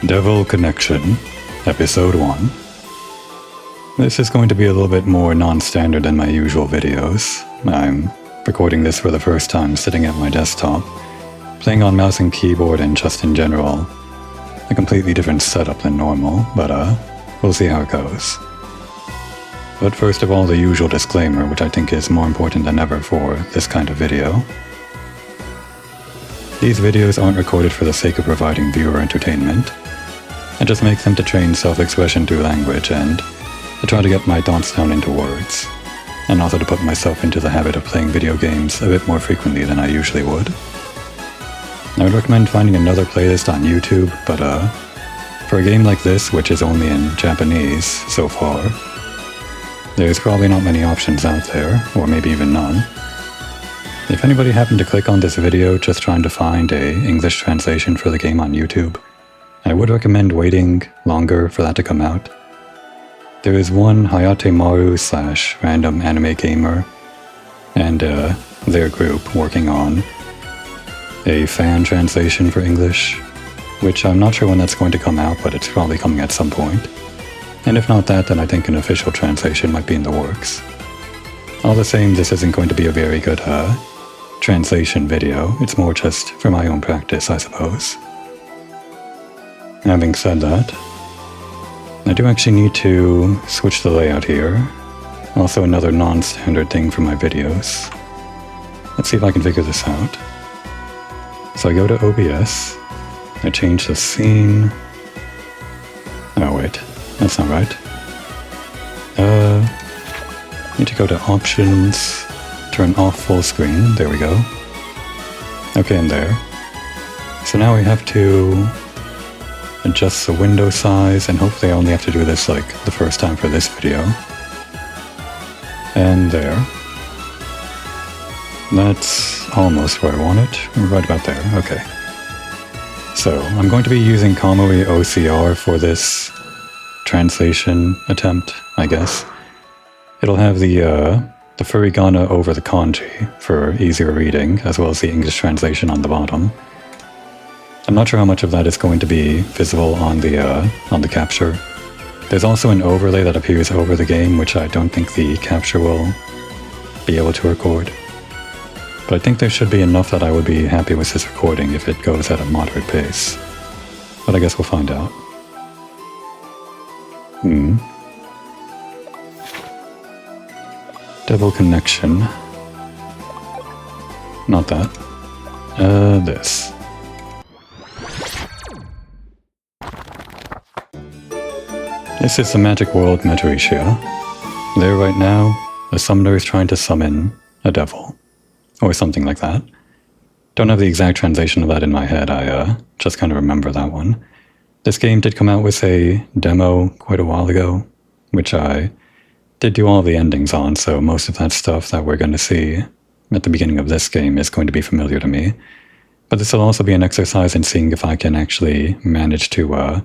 Devil Connection, Episode 1. This is going to be a little bit more non-standard than my usual videos. I'm recording this for the first time sitting at my desktop, playing on mouse and keyboard and just in general. A completely different setup than normal, but we'll see how it goes. But first of all, the usual disclaimer, which I think is more important than ever for this kind of video. These videos aren't recorded for the sake of providing viewer entertainment. I just make them to train self-expression through language and to try to get my thoughts down into words, and also to put myself into the habit of playing video games a bit more frequently than I usually would. I would recommend finding another playlist on YouTube, but for a game like this, which is only in Japanese so far, there's probably not many options out there, or maybe even none. If anybody happened to click on this video just trying to find an English translation for the game on YouTube, I would recommend waiting longer for that to come out. There is one Hayate Maru / random anime gamer and their group working on a fan translation for English, which I'm not sure when that's going to come out, but it's probably coming at some point. And if not that, then I think an official translation might be in the works. All the same, this isn't going to be a very good translation video. It's more just for my own practice, I suppose. Having said that, I do actually need to switch the layout here. Also another non-standard thing for my videos. Let's see if I can figure this out. So I go to OBS, I change the scene. Oh wait, that's not right. Need to go to options, turn off full screen, there we go. Okay, and there. So now we have to adjust the window size, and hopefully I only have to do this like the first time for this video. And there. That's almost where I want it. Right about there, okay. So I'm going to be using Kamui OCR for this translation attempt, I guess. It'll have the furigana over the kanji for easier reading, as well as the English translation on the bottom. I'm not sure how much of that is going to be visible on the capture. There's also an overlay that appears over the game, which I don't think the capture will be able to record. But I think there should be enough that I would be happy with this recording if it goes at a moderate pace. But I guess we'll find out. Devil Connection. Not that. This. This is the Magic World Metaricia. There right now, a summoner is trying to summon a devil. Or something like that. Don't have the exact translation of that in my head, I just kind of remember that one. This game did come out with a demo quite a while ago, which I did do all the endings on, so most of that stuff that we're going to see at the beginning of this game is going to be familiar to me. But this will also be an exercise in seeing if I can actually manage to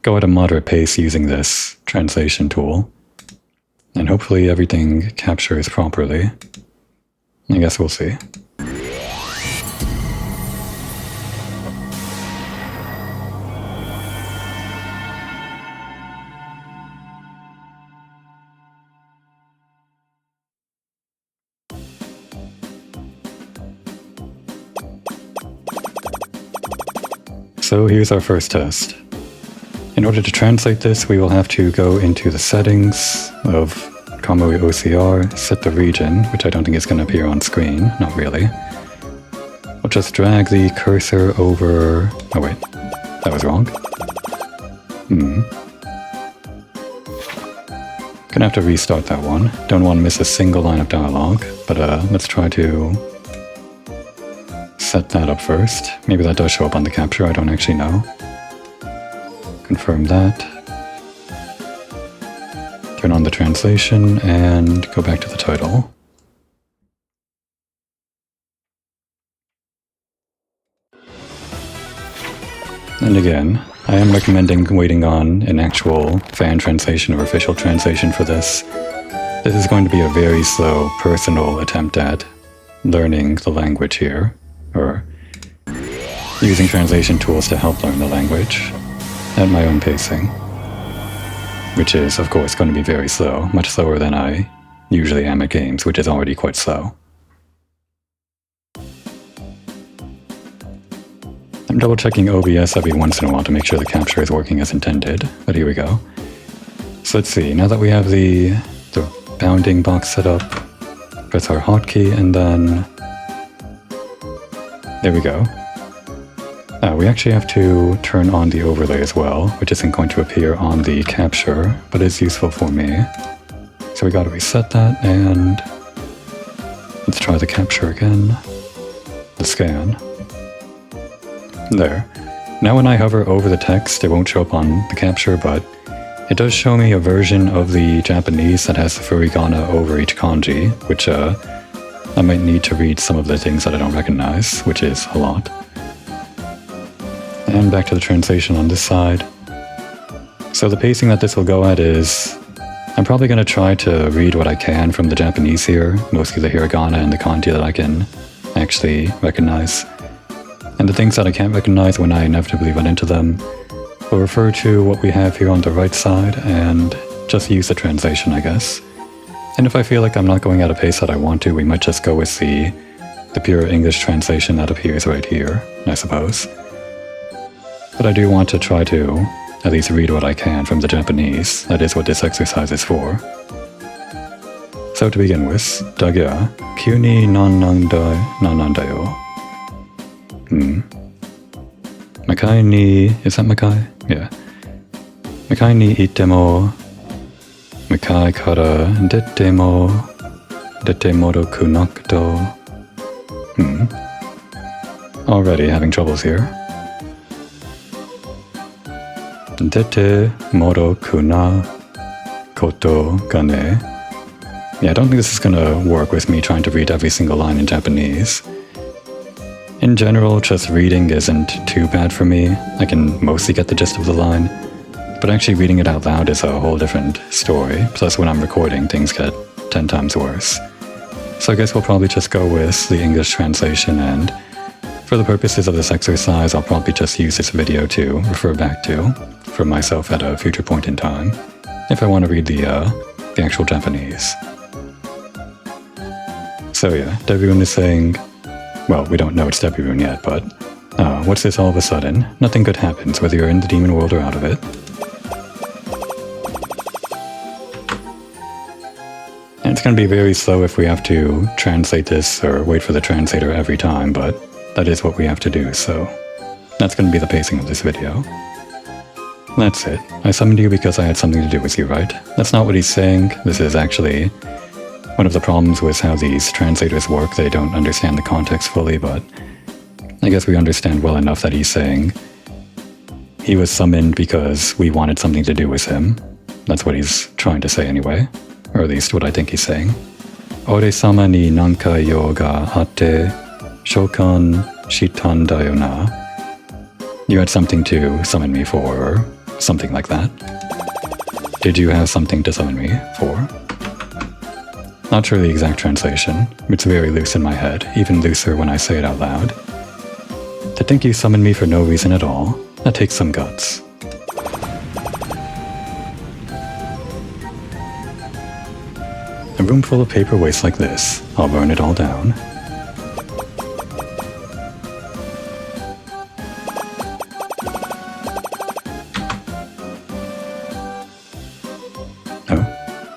go at a moderate pace using this translation tool. And hopefully everything captures properly. I guess we'll see. So here's our first test. In order to translate this, we will have to go into the settings of Kamui OCR, set the region, which I don't think is going to appear on screen, not really. We'll just drag the cursor over... Oh wait, that was wrong. Gonna have to restart that one. Don't want to miss a single line of dialogue, but let's try to set that up first. Maybe that does show up on the capture, I don't actually know. Confirm that. Turn on the translation and go back to the title. And again, I am recommending waiting on an actual fan translation or official translation for this. This is going to be a very slow, personal attempt at learning the language here, or using translation tools to help learn the language. at my own pacing, which is, of course, going to be very slow, much slower than I usually am at games, which is already quite slow. I'm double checking OBS every once in a while to make sure the capture is working as intended, but here we go. So let's see, now that we have the bounding box set up, press our hotkey and then there we go. We actually have to turn on the overlay as well, which isn't going to appear on the capture, but is useful for me. So we gotta reset that, and let's try the capture again. The scan. There. Now when I hover over the text, it won't show up on the capture, but it does show me a version of the Japanese that has the furigana over each kanji, which I might need to read some of the things that I don't recognize, which is a lot. And back to the translation on this side. So the pacing that this will go at is, I'm probably going to try to read what I can from the Japanese here, mostly the hiragana and the kanji that I can actually recognize. And the things that I can't recognize when I inevitably run into them, we'll refer to what we have here on the right side and just use the translation, I guess. And if I feel like I'm not going at a pace that I want to, we might just go with the pure English translation that appears right here, I suppose. But I do want to try to at least read what I can from the Japanese. That is what this exercise is for. So to begin with, Dagya, kyū ni nanandayo. Makai ni... is that Makai? Yeah. Makai ni ite mo... Makai kara dete mo... Dete moroku nakuto... Already having troubles here. Dete moroku na koto ga ne. Yeah, I don't think this is gonna work with me trying to read every single line in Japanese. In general, just reading isn't too bad for me. I can mostly get the gist of the line, but actually reading it out loud is a whole different story. Plus when I'm recording, things get 10 times worse. So I guess we'll probably just go with the English translation, and for the purposes of this exercise, I'll probably just use this video to refer back to for myself at a future point in time, if I want to read the actual Japanese. So yeah, Devirun is saying, well, we don't know it's Devirun yet, but what's this all of a sudden? Nothing good happens, whether you're in the demon world or out of it. And it's going to be very slow if we have to translate this or wait for the translator every time, but that is what we have to do, so that's going to be the pacing of this video. That's it. I summoned you because I had something to do with you, right? That's not what he's saying. This is actually one of the problems with how these translators work. They don't understand the context fully, but I guess we understand well enough that he's saying he was summoned because we wanted something to do with him. That's what he's trying to say anyway, or at least what I think he's saying. Ore-sama ni nanka yo ga atte shokan shitan da yo na. You had something to summon me for, or something like that. Did you have something to summon me for? Not sure the exact translation. It's very loose in my head, even looser when I say it out loud. To think you summoned me for no reason at all, that takes some guts. A room full of paper waste like this, I'll burn it all down.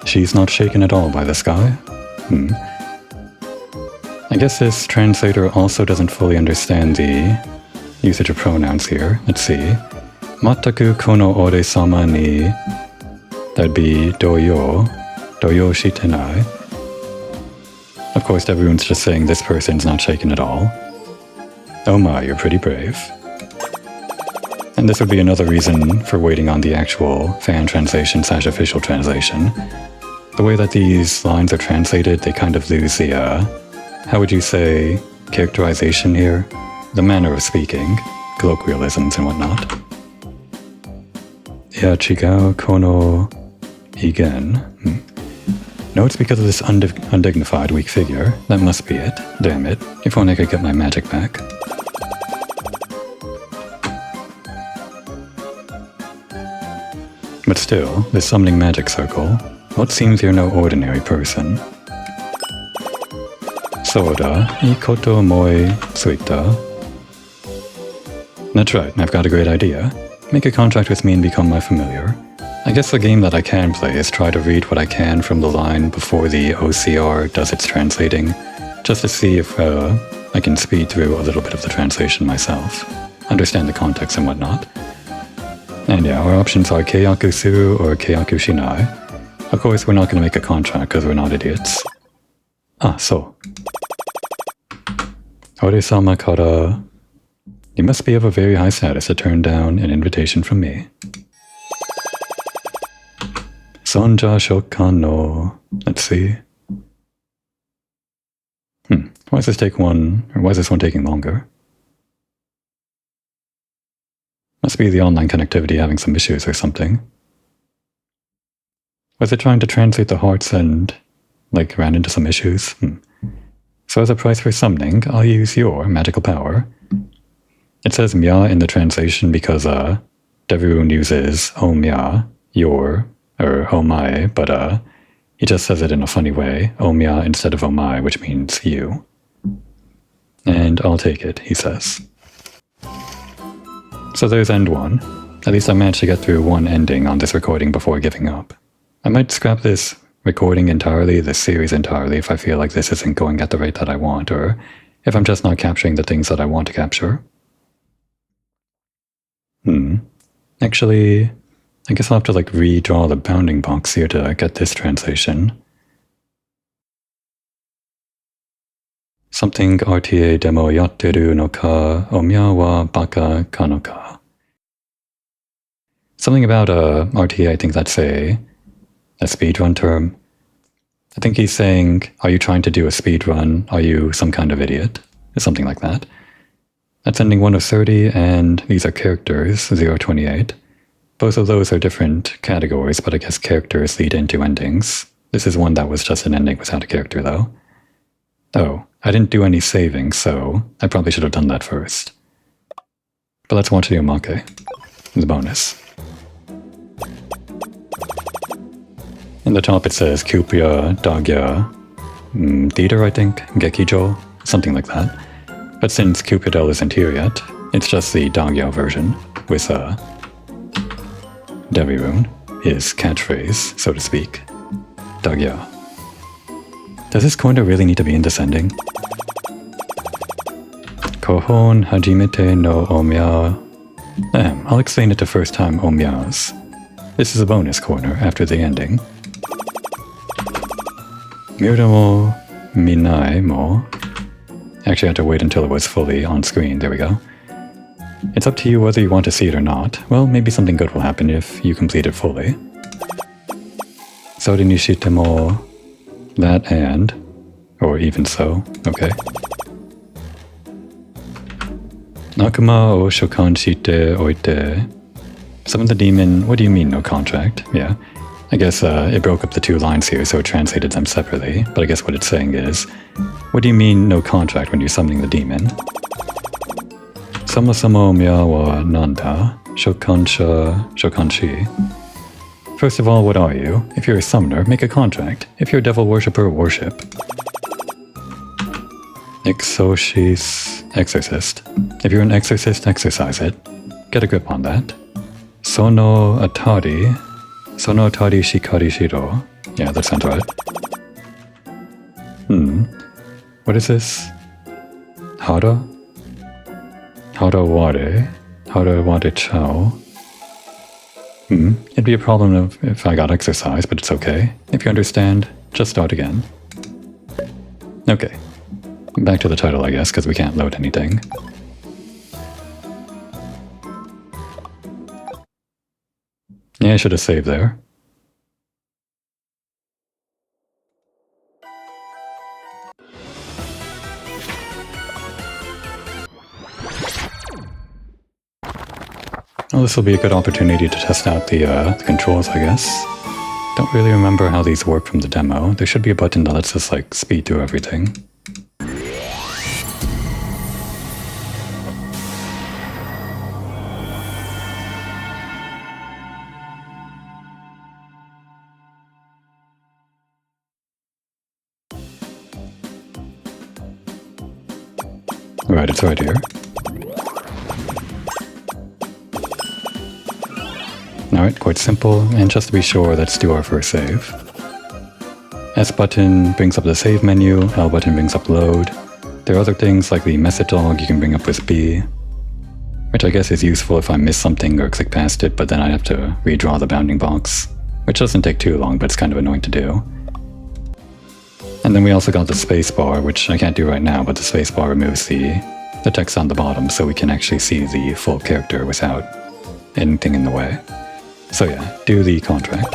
She's not shaken at all by the sky? I guess this translator also doesn't fully understand the usage of pronouns here. Let's see. Mataku kono ore-sama ni... That'd be doyo. Doyo shitenai. Of course, everyone's just saying this person's not shaken at all. Oh my, you're pretty brave. And this would be another reason for waiting on the actual fan translation / official translation. The way that these lines are translated, they kind of lose the, how would you say, characterization here? The manner of speaking, colloquialisms and whatnot. Ya chigau kono igen. No, it's because of this undignified weak figure. That must be it. Damn it. If only I could get my magic back. But still, this summoning magic circle, what seems you're no ordinary person. Soda, ikoto moi suita. That's right, I've got a great idea. Make a contract with me and become my familiar. I guess the game that I can play is try to read what I can from the line before the OCR does its translating, just to see if I can speed through a little bit of the translation myself, understand the context and whatnot. And yeah, our options are Keiyaku Suru or Keiyaku Shinai. Of course, we're not going to make a contract because we're not idiots. Ah, so. Ore-sama kara. You must be of a very high status to turn down an invitation from me. Sonja shokan no. Let's see. Why does this why is this one taking longer? Must be the online connectivity having some issues or something. Was it trying to translate the hearts and, ran into some issues? So as a price for summoning, I'll use your magical power. It says mya in the translation because, Devirun uses omya, your, or omai, but, he just says it in a funny way, omya instead of omai, which means you. And I'll take it, he says. So there's end one. At least I managed to get through one ending on this recording before giving up. I might scrap this recording entirely, this series entirely, if I feel like this isn't going at the rate that I want, or if I'm just not capturing the things that I want to capture. Actually, I guess I'll have to redraw the bounding box here to get this translation. Something RTA demo yatteru no ka omya wa baka kano ka. Something about RTA, I think that's a speedrun term. I think he's saying, are you trying to do a speedrun? Are you some kind of idiot? Or something like that. That's ending 1 of 30, and these are characters, 028. Both of those are different categories, but I guess characters lead into endings. This is one that was just an ending without a character, though. Oh, I didn't do any saving, so I probably should have done that first. But let's watch the omake. The bonus. In the top it says Kupya, Dagya, Theater, I think, Gekijo, something like that. But since Kupyadel isn't here yet, it's just the Dagya version, with Devirun, his catchphrase, so to speak. Dagya. Does this corner really need to be in descending? Kohon hajimete no omya. I'll explain it to first time omyas. This is a bonus corner after the ending. Miura mo minai mo. Actually, I had to wait until it was fully on screen. There we go. It's up to you whether you want to see it or not. Well, maybe something good will happen if you complete it fully. Sori ni shite mo. That and. Or even so. Okay. Nakuma o shokan shite oite. Summon the demon. What do you mean, no contract? Yeah. I guess it broke up the two lines here, so it translated them separately. But I guess what it's saying is, what do you mean no contract when you're summoning the demon? Sama-sama mya wa nanda, shokanshi. First of all, what are you? If you're a summoner, make a contract. If you're a devil worshipper, worship. Exorcist. If you're an exorcist, exercise it. Get a grip on that. Sono atari shikari shiro. Yeah, that sounds right. What is this? Hara ware chao. It'd be a problem if I got exercise, but it's okay. If you understand, just start again. Okay. Back to the title, I guess, because we can't load anything. Yeah, I should have saved there. Well, this will be a good opportunity to test out the controls, I guess. Don't really remember how these work from the demo. There should be a button that lets us, speed through everything. Right, it's right here. Alright, quite simple, and just to be sure, let's do our first save. S button brings up the save menu, L button brings up load. There are other things like the message log you can bring up with B, which I guess is useful if I miss something or click past it, but then I have to redraw the bounding box, which doesn't take too long, but it's kind of annoying to do. And then we also got the spacebar, which I can't do right now, but the spacebar removes the text on the bottom, so we can actually see the full character without anything in the way. So yeah, do the contract.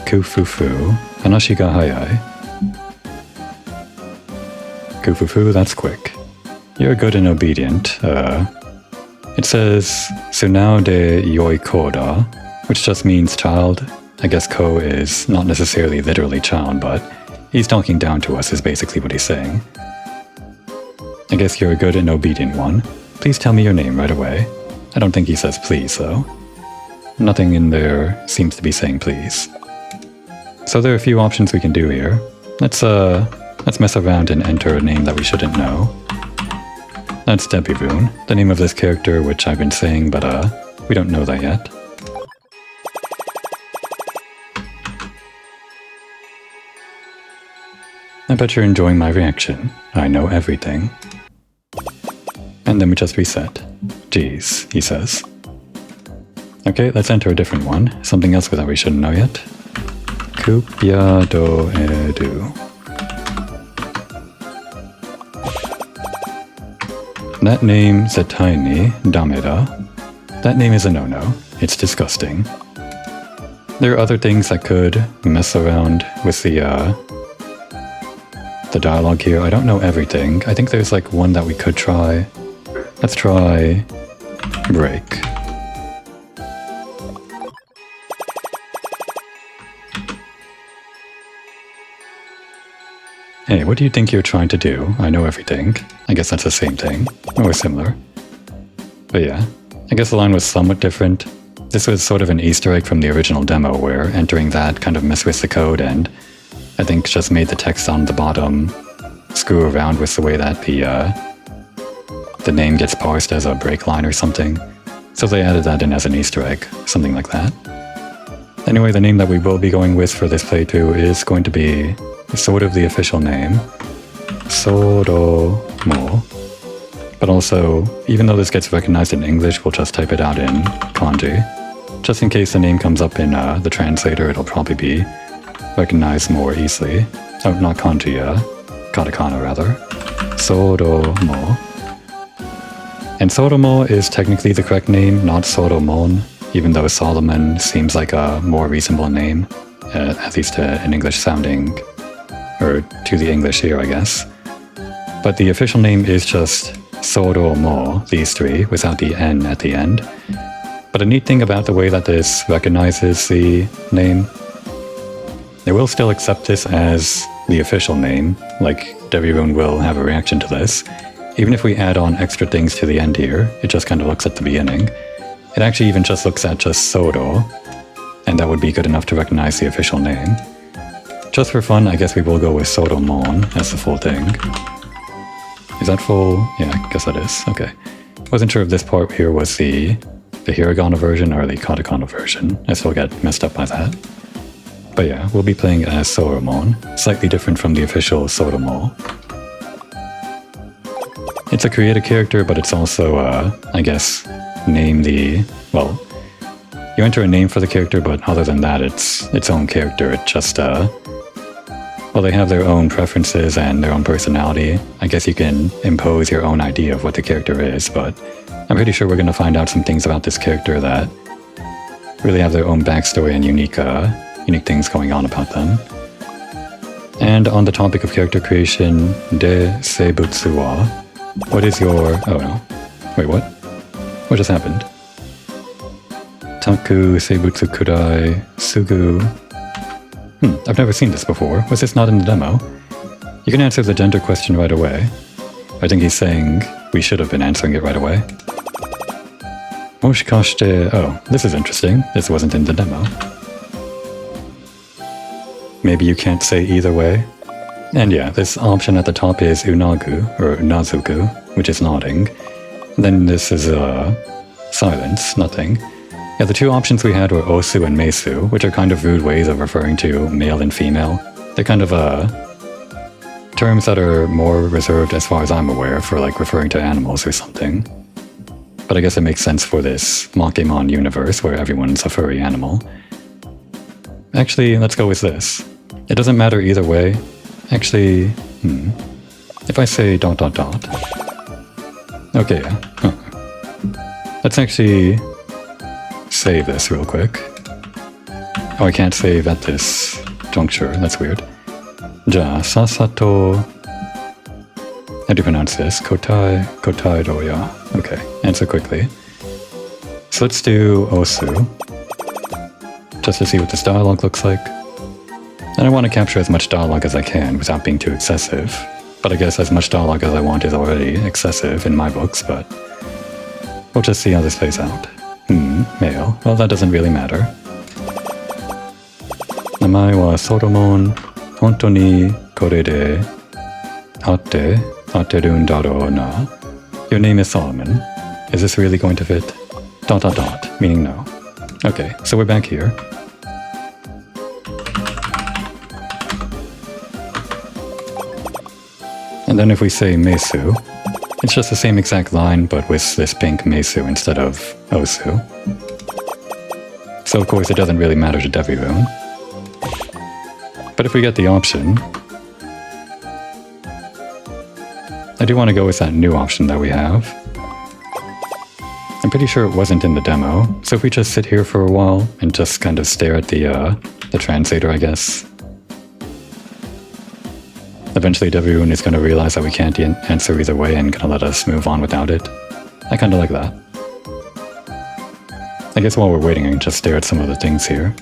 Kufufu, Hanashi ga hayai. Kufufu, that's quick. You're good and obedient. It says Sunao de yoi koda, which just means child. I guess ko is not necessarily literally child, but he's talking down to us is basically what he's saying. I guess you're a good and obedient one. Please tell me your name right away. I don't think he says please, though. Nothing in there seems to be saying please. So there are a few options we can do here. Let's mess around and enter a name that we shouldn't know. That's Devirun, the name of this character, which I've been saying, but we don't know that yet. I bet you're enjoying my reaction. I know everything. And then we just reset. Geez, he says. Okay, let's enter a different one. Something else that we shouldn't know yet. Kupya do edu. That name, Zetai ni dameda. That name is a no-no. It's disgusting. There are other things that could mess around with the dialogue here. I don't know everything. I think there's like one that we could try. Let's try break. Hey, what do you think you're trying to do? I know everything. I guess that's the same thing, or similar. But yeah, I guess the line was somewhat different. This was sort of an Easter egg from the original demo where entering that kind of messed with the code and I think just made the text on the bottom screw around with the way that the name gets parsed as a break line or something. So they added that in as an Easter egg, something like that. Anyway, the name that we will be going with for this playthrough is going to be sort of the official name, Soromo. But also, even though this gets recognized in English, we'll just type it out in kanji. Just in case the name comes up in the translator, it'll probably be recognized more easily. Oh, not kanji, katakana rather. Soromo. And Soromo is technically the correct name, not Soromon, even though Solomon seems like a more reasonable name, at least an English sounding, or to the English here, I guess. But the official name is just Soromo, these three, without the N at the end. But a neat thing about the way that this recognizes the name, it will still accept this as the official name, like Devirun will have a reaction to this. Even if we add on extra things to the end here, it just kind of looks at the beginning. It actually even just looks at just Soro, and that would be good enough to recognize the official name. Just for fun, I guess we will go with Soromon as the full thing. Is that full? Yeah, I guess that is. Okay. Wasn't sure if this part here was the hiragana version or the katakana version. I still get messed up by that. But yeah, we'll be playing as Soromon, slightly different from the official Soromo. It's a create a character, but it's also, I guess, name the... well, you enter a name for the character, but other than that, it's its own character. It just, well, they have their own preferences and their own personality. I guess you can impose your own idea of what the character is, but I'm pretty sure we're going to find out some things about this character that really have their own backstory and unique things going on about them. And on the topic of character creation, de seibutsu wa, what is your... oh no. Wait, what? What just happened? Taku seibutsu kurai sugu... I've never seen this before. Was this not in the demo? You can answer the gender question right away. I think he's saying we should have been answering it right away. Moshikashite... oh, this is interesting. This wasn't in the demo. Maybe you can't say either way. And yeah, this option at the top is unagu, or unazuku, which is nodding. Then this is silence, nothing. Yeah, the two options we had were osu and mesu, which are kind of rude ways of referring to male and female. They're kind of terms that are more reserved, as far as I'm aware, for like referring to animals or something. But I guess it makes sense for this Pokemon universe where everyone's a furry animal. Actually, let's go with this. It doesn't matter either way. Actually, if I say ... Okay, yeah. Let's actually save this real quick. Oh, I can't save at this juncture. That's weird. Ja, sasato... How do you pronounce this? Kotai roya. Okay, answer quickly. So let's do osu, just to see what this dialogue looks like. And I want to capture as much dialogue as I can without being too excessive. But I guess as much dialogue as I want is already excessive in my books, but we'll just see how this plays out. Male. Well, that doesn't really matter. Namae wa Solomon, honto ni kore de aterun daro na. Your name is Solomon. Is this really going to fit? ... Meaning no. Okay, so we're back here. And then if we say mesu, it's just the same exact line, but with this pink mesu instead of osu. So of course it doesn't really matter to Devirun. But if we get the option, I do want to go with that new option that we have. I'm pretty sure it wasn't in the demo, so if we just sit here for a while and just kind of stare at the translator, I guess. Eventually Devirun is going to realize that we can't answer either way and going to let us move on without it. I kind of like that. I guess while we're waiting I can just stare at some of the things here.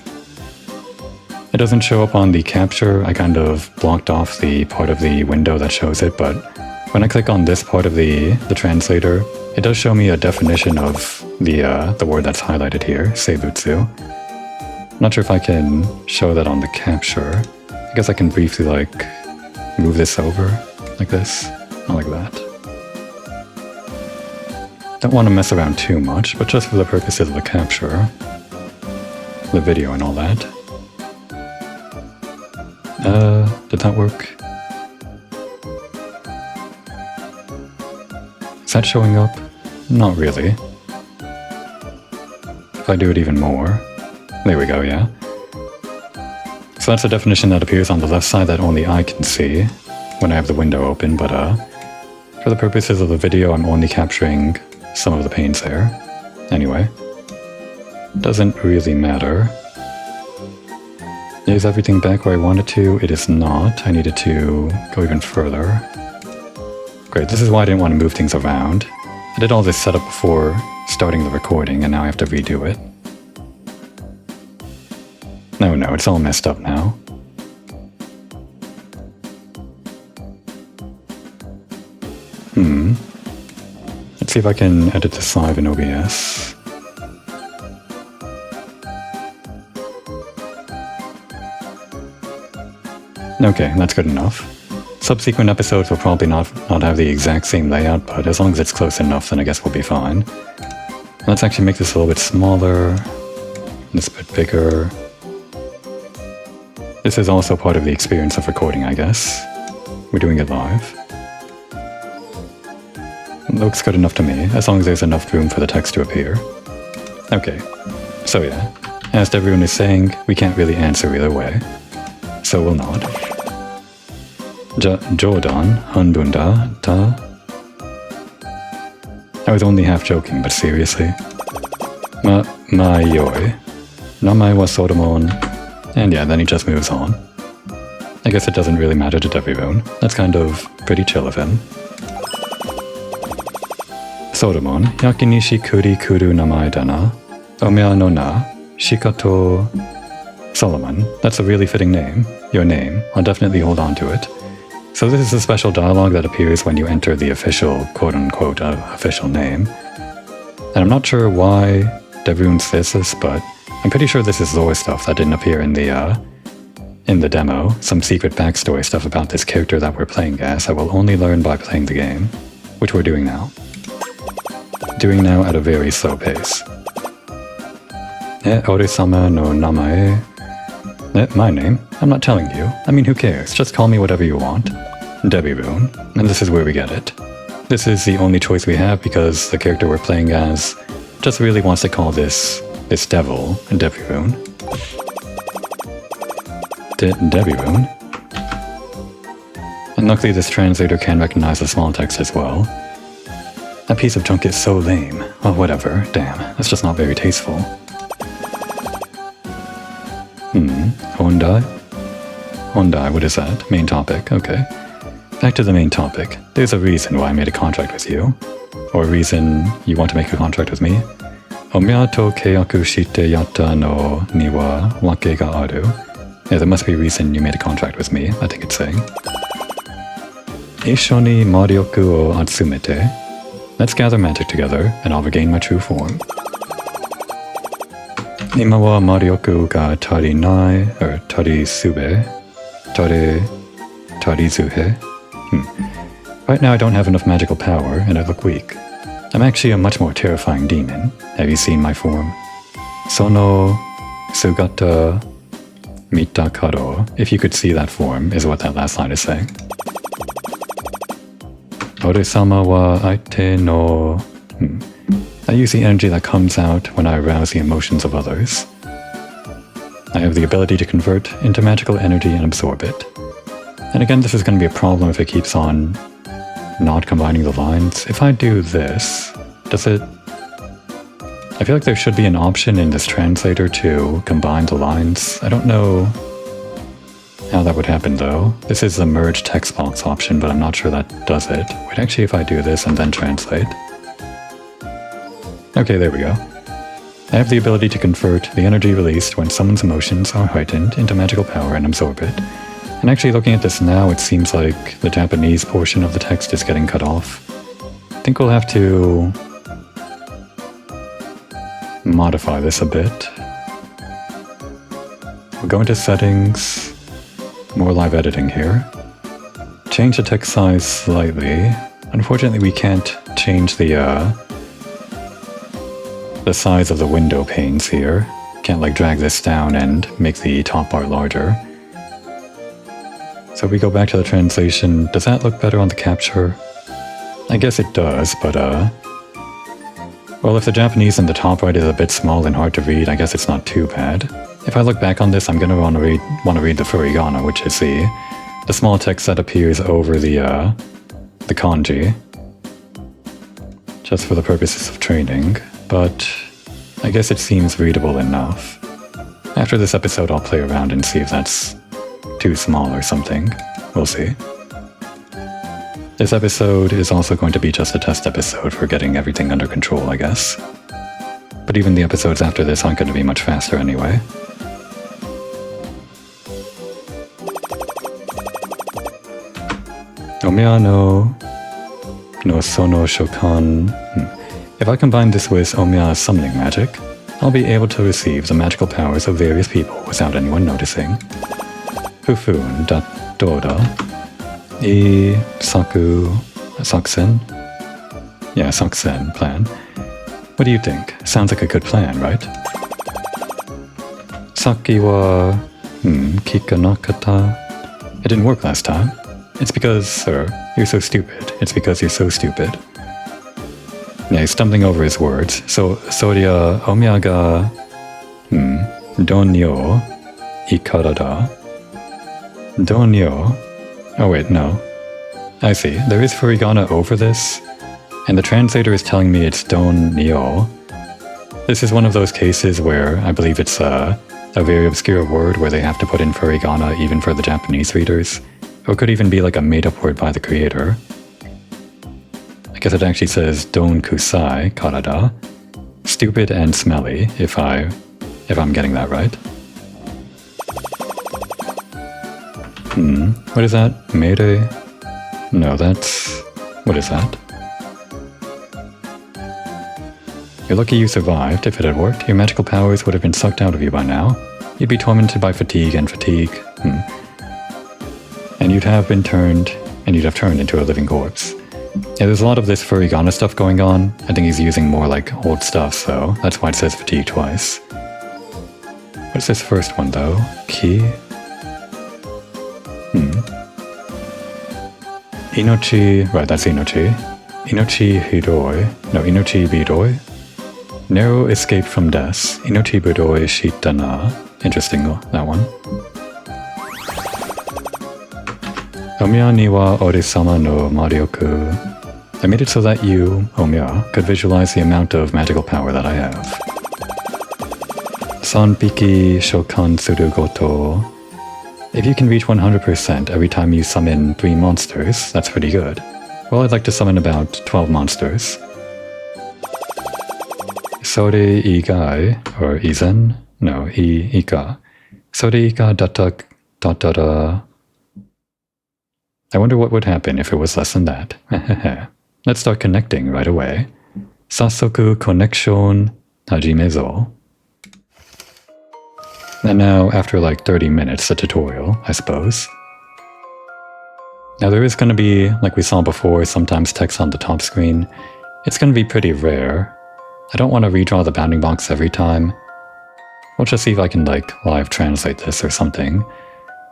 It doesn't show up on the capture. I kind of blocked off the part of the window that shows it, but when I click on this part of the translator, it does show me a definition of the word that's highlighted here, seibutsu. I'm not sure if I can show that on the capture. I guess I can briefly like move this over like this, not like that. Don't want to mess around too much, but just for the purposes of the capture, the video and all that. Did that work? Is that showing up? Not really. If I do it even more, there we go, yeah. So that's a definition that appears on the left side that only I can see when I have the window open, but for the purposes of the video, I'm only capturing some of the panes there. Anyway, doesn't really matter. Is everything back where I wanted to? It is not. I needed to go even further. Great, this is why I didn't want to move things around. I did all this setup before starting the recording, and now I have to redo it. No, it's all messed up now. Let's see if I can edit this live in OBS. Okay, that's good enough. Subsequent episodes will probably not have the exact same layout, but as long as it's close enough, then I guess we'll be fine. Let's actually make this a little bit smaller, this bit bigger. This is also part of the experience of recording, I guess. We're doing it live. Looks good enough to me, as long as there's enough room for the text to appear. Okay, so yeah, as Devirun is saying, we can't really answer either way. So we'll nod. Jodan, Hanbunda, ta. I was only half joking, but seriously. Yoi. Namae wa Solomon. And yeah, then he just moves on. I guess it doesn't really matter to Devirun. That's kind of pretty chill of him. Solomon, yakinishi kuri kuru namae dana. Omea no na, shikato. Solomon, that's a really fitting name. Your name. I'll definitely hold on to it. So this is a special dialogue that appears when you enter the official, quote-unquote, official name. And I'm not sure why Devirun says this, but I'm pretty sure this is Zor stuff that didn't appear in the in the demo some secret backstory stuff about this character that we're playing as I will only learn by playing the game, which we're doing now. Doing now at a very slow pace. Ore-sama no namae. My name? I'm not telling you. I mean, who cares? Just call me whatever you want. Devirun. And this is where we get it. This is the only choice we have because the character we're playing as just really wants to call this devil Devirun. Devirun. And luckily this translator can recognize the small text as well. That piece of junk is so lame. Well, whatever. Damn, that's just not very tasteful. Hondai? Hondai, what is that? Main topic, okay. Back to the main topic. There's a reason why I made a contract with you. Or a reason you want to make a contract with me. Omiya to keiyaku shite yatta no ni wa wake ga aru. Yeah, there must be a reason you made a contract with me, I think it's saying. Isho ni marioku o atsumete. Let's gather magic together, and I'll regain my true form. Ima wa marioku ga tarinai, or tarisube. Tarizuhe. Right now I don't have enough magical power, and I look weak. I'm actually a much more terrifying demon. Have you seen my form? Sono sugata mitakaro. If you could see that form, is what that last line is saying. Ore-sama wa aite no... I use the energy that comes out when I arouse the emotions of others. I have the ability to convert into magical energy and absorb it. And again, this is going to be a problem if it keeps on not combining the lines. If I do this, does it... I feel like there should be an option in this translator to combine the lines. I don't know how that would happen though. This is the merge text box option, but I'm not sure that does it. Wait, actually if I do this and then translate. Okay, there we go. I have the ability to convert the energy released when someone's emotions are heightened into magical power and absorb it. And actually looking at this now, it seems like the Japanese portion of the text is getting cut off. I think we'll have to modify this a bit. We'll go into settings, more live editing here. Change the text size slightly. Unfortunately, we can't change the size of the window panes here. Can't like drag this down and make the top part larger. So if we go back to the translation, does that look better on the capture? I guess it does, but well, if the Japanese in the top right is a bit small and hard to read, I guess it's not too bad. If I look back on this, I'm gonna want to read the furigana, which is the small text that appears over the kanji, just for the purposes of training. But I guess it seems readable enough. After this episode, I'll play around and see if that's too small or something. We'll see. This episode is also going to be just a test episode for getting everything under control, I guess. But even the episodes after this aren't going to be much faster anyway. Omiya no sono shokan. If I combine this with Omiya's summoning magic, I'll be able to receive the magical powers of various people without anyone noticing. Fufun da doda. Saksen? Yeah, Saksen plan. What do you think? Sounds like a good plan, right? Saki wa... kikanakata. It didn't work last time. It's because, sir, you're so stupid. It's because you're so stupid. Yeah, he's stumbling over his words. So, Soria Omiya ga... Donyo ikarada. Donyo... Oh wait, no. I see. There is furigana over this, and the translator is telling me it's Donyo. This is one of those cases where I believe it's a very obscure word where they have to put in furigana even for the Japanese readers. Or it could even be like a made-up word by the creator. I guess it actually says Don Kusai Karada. Stupid and smelly, if I'm getting that right. What is that? Mayday? No, that's... What is that? You're lucky you survived. If it had worked, your magical powers would have been sucked out of you by now. You'd be tormented by fatigue and fatigue. And you'd have turned into a living corpse. Yeah, there's a lot of this furigana stuff going on. I think he's using more like old stuff, so that's why it says fatigue twice. What's this first one though? Ki? Inochi, right, that's Inochi. Inochi Hiroi, no, Inochi Biroi. Narrow escape from death. Inochi Biroi Shitana. Interesting, that one. Omiya ni wa ore-sama no marioku. I made it so that you, Omiya, could visualize the amount of magical power that I have. Sanpiki shokan suru goto. If you can reach 100% every time you summon 3 monsters, that's pretty good. Well, I'd like to summon about 12 monsters. Sore igai, or izen? No, ika. Sore ika datara. I wonder what would happen if it was less than that. Let's start connecting right away. Sasoku connection hajimezo. And now, after like 30 minutes, a tutorial, I suppose. Now there is going to be, like we saw before, sometimes text on the top screen. It's going to be pretty rare. I don't want to redraw the bounding box every time. We'll just see if I can like live translate this or something.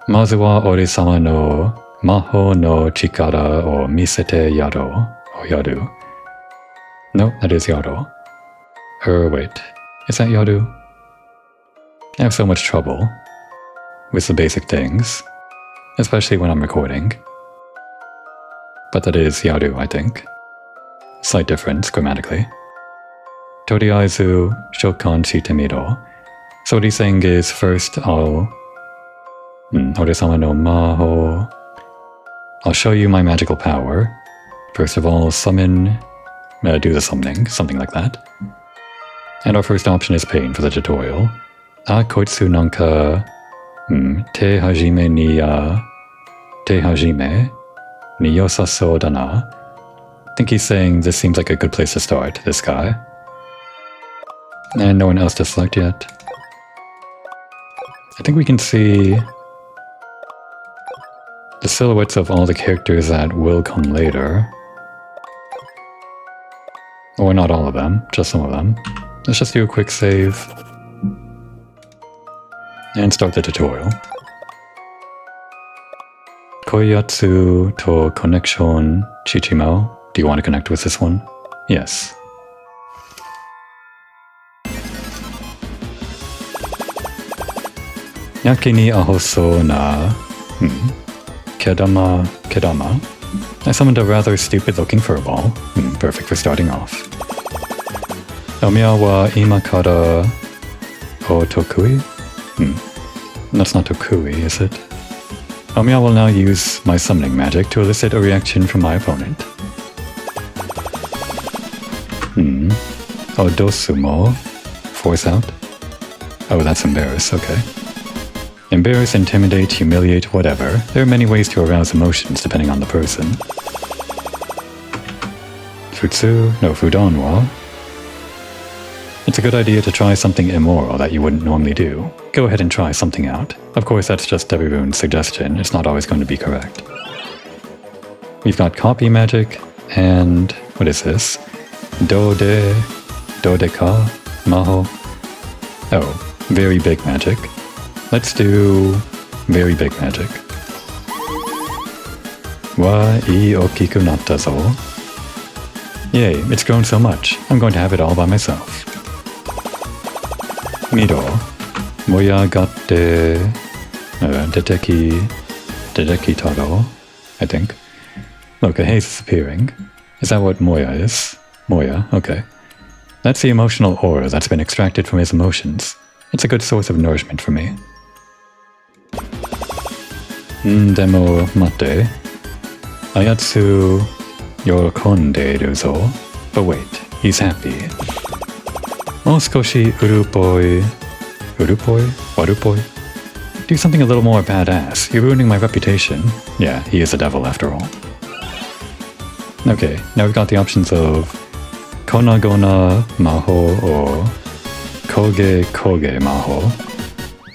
Mazu wa ore-sama no maho no chikara o misete yaro. Or yaru. No, that is yaro. Wait. Is that yaru? I have so much trouble with the basic things, especially when I'm recording. But that is yaru, I think. Slight difference grammatically. Toriaizu shokan shite miro. So what he's saying is, first I'll ore-sama no maho. I'll show you my magical power. First of all, summon, do the summoning, something like that. And our first option is pain for the tutorial. A koitsu nanka te hajime ni yosaso dana. I think he's saying this seems like a good place to start, this guy. And no one else to select yet. I think we can see the silhouettes of all the characters that will come later. Or not all of them, just some of them. Let's just do a quick save. And start the tutorial. Koyatsu to connection Chichimo. Do you want to connect with this one? Yes. Yake ni ahoso na kedama. I summoned a rather stupid-looking furball. Perfect for starting off. Omiya wa ima kara o tokui? That's not tokui, is it? Omiya will now use my summoning magic to elicit a reaction from my opponent. Odosumo. Force out? Oh, that's embarrass, okay. Embarrass, intimidate, humiliate, whatever. There are many ways to arouse emotions depending on the person. Futsu, no, Fudonwa. It's a good idea to try something immoral that you wouldn't normally do. Go ahead and try something out. Of course, that's just Devirun's suggestion. It's not always going to be correct. We've got copy magic, and what is this? Dodeka, Maho. Oh, very big magic. Let's do very big magic. Wa ii okiku natta zo. Yay, it's grown so much. I'm going to have it all by myself. Miro. Moya gatte. Deteki taro. I think. Look, a haze is appearing. Is that what Moya is? Moya, okay. That's the emotional aura that's been extracted from his emotions. It's a good source of nourishment for me. Demo mate. Ayatsu yorokonderu zo. But wait, he's happy. Mo skoshi urupoi. Urupoi? Warupoi? Do something a little more badass. You're ruining my reputation. Yeah, he is a devil after all. Okay, now we've got the options of Konagona Maho or Koge Maho.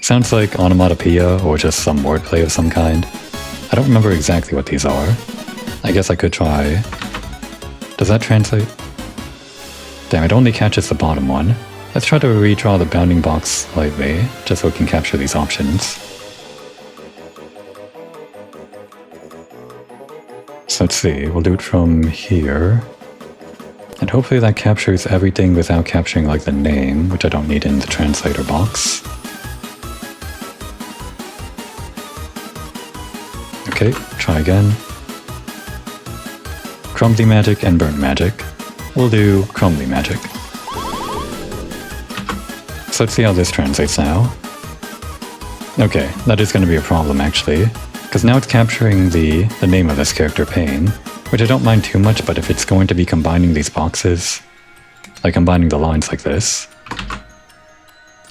Sounds like onomatopoeia or just some wordplay of some kind. I don't remember exactly what these are. I guess I could try... Does that translate? Damn, it only catches the bottom one. Let's try to redraw the bounding box slightly, just so we can capture these options. So let's see, we'll do it from here. And hopefully that captures everything without capturing like the name, which I don't need in the translator box. Okay, try again. Crumbly magic and burnt magic. We'll do crumbly magic. So let's see how this translates now. Okay, that is going to be a problem actually, because now it's capturing the name of this character, Pain, which I don't mind too much, but if it's going to be combining these boxes, like combining the lines like this,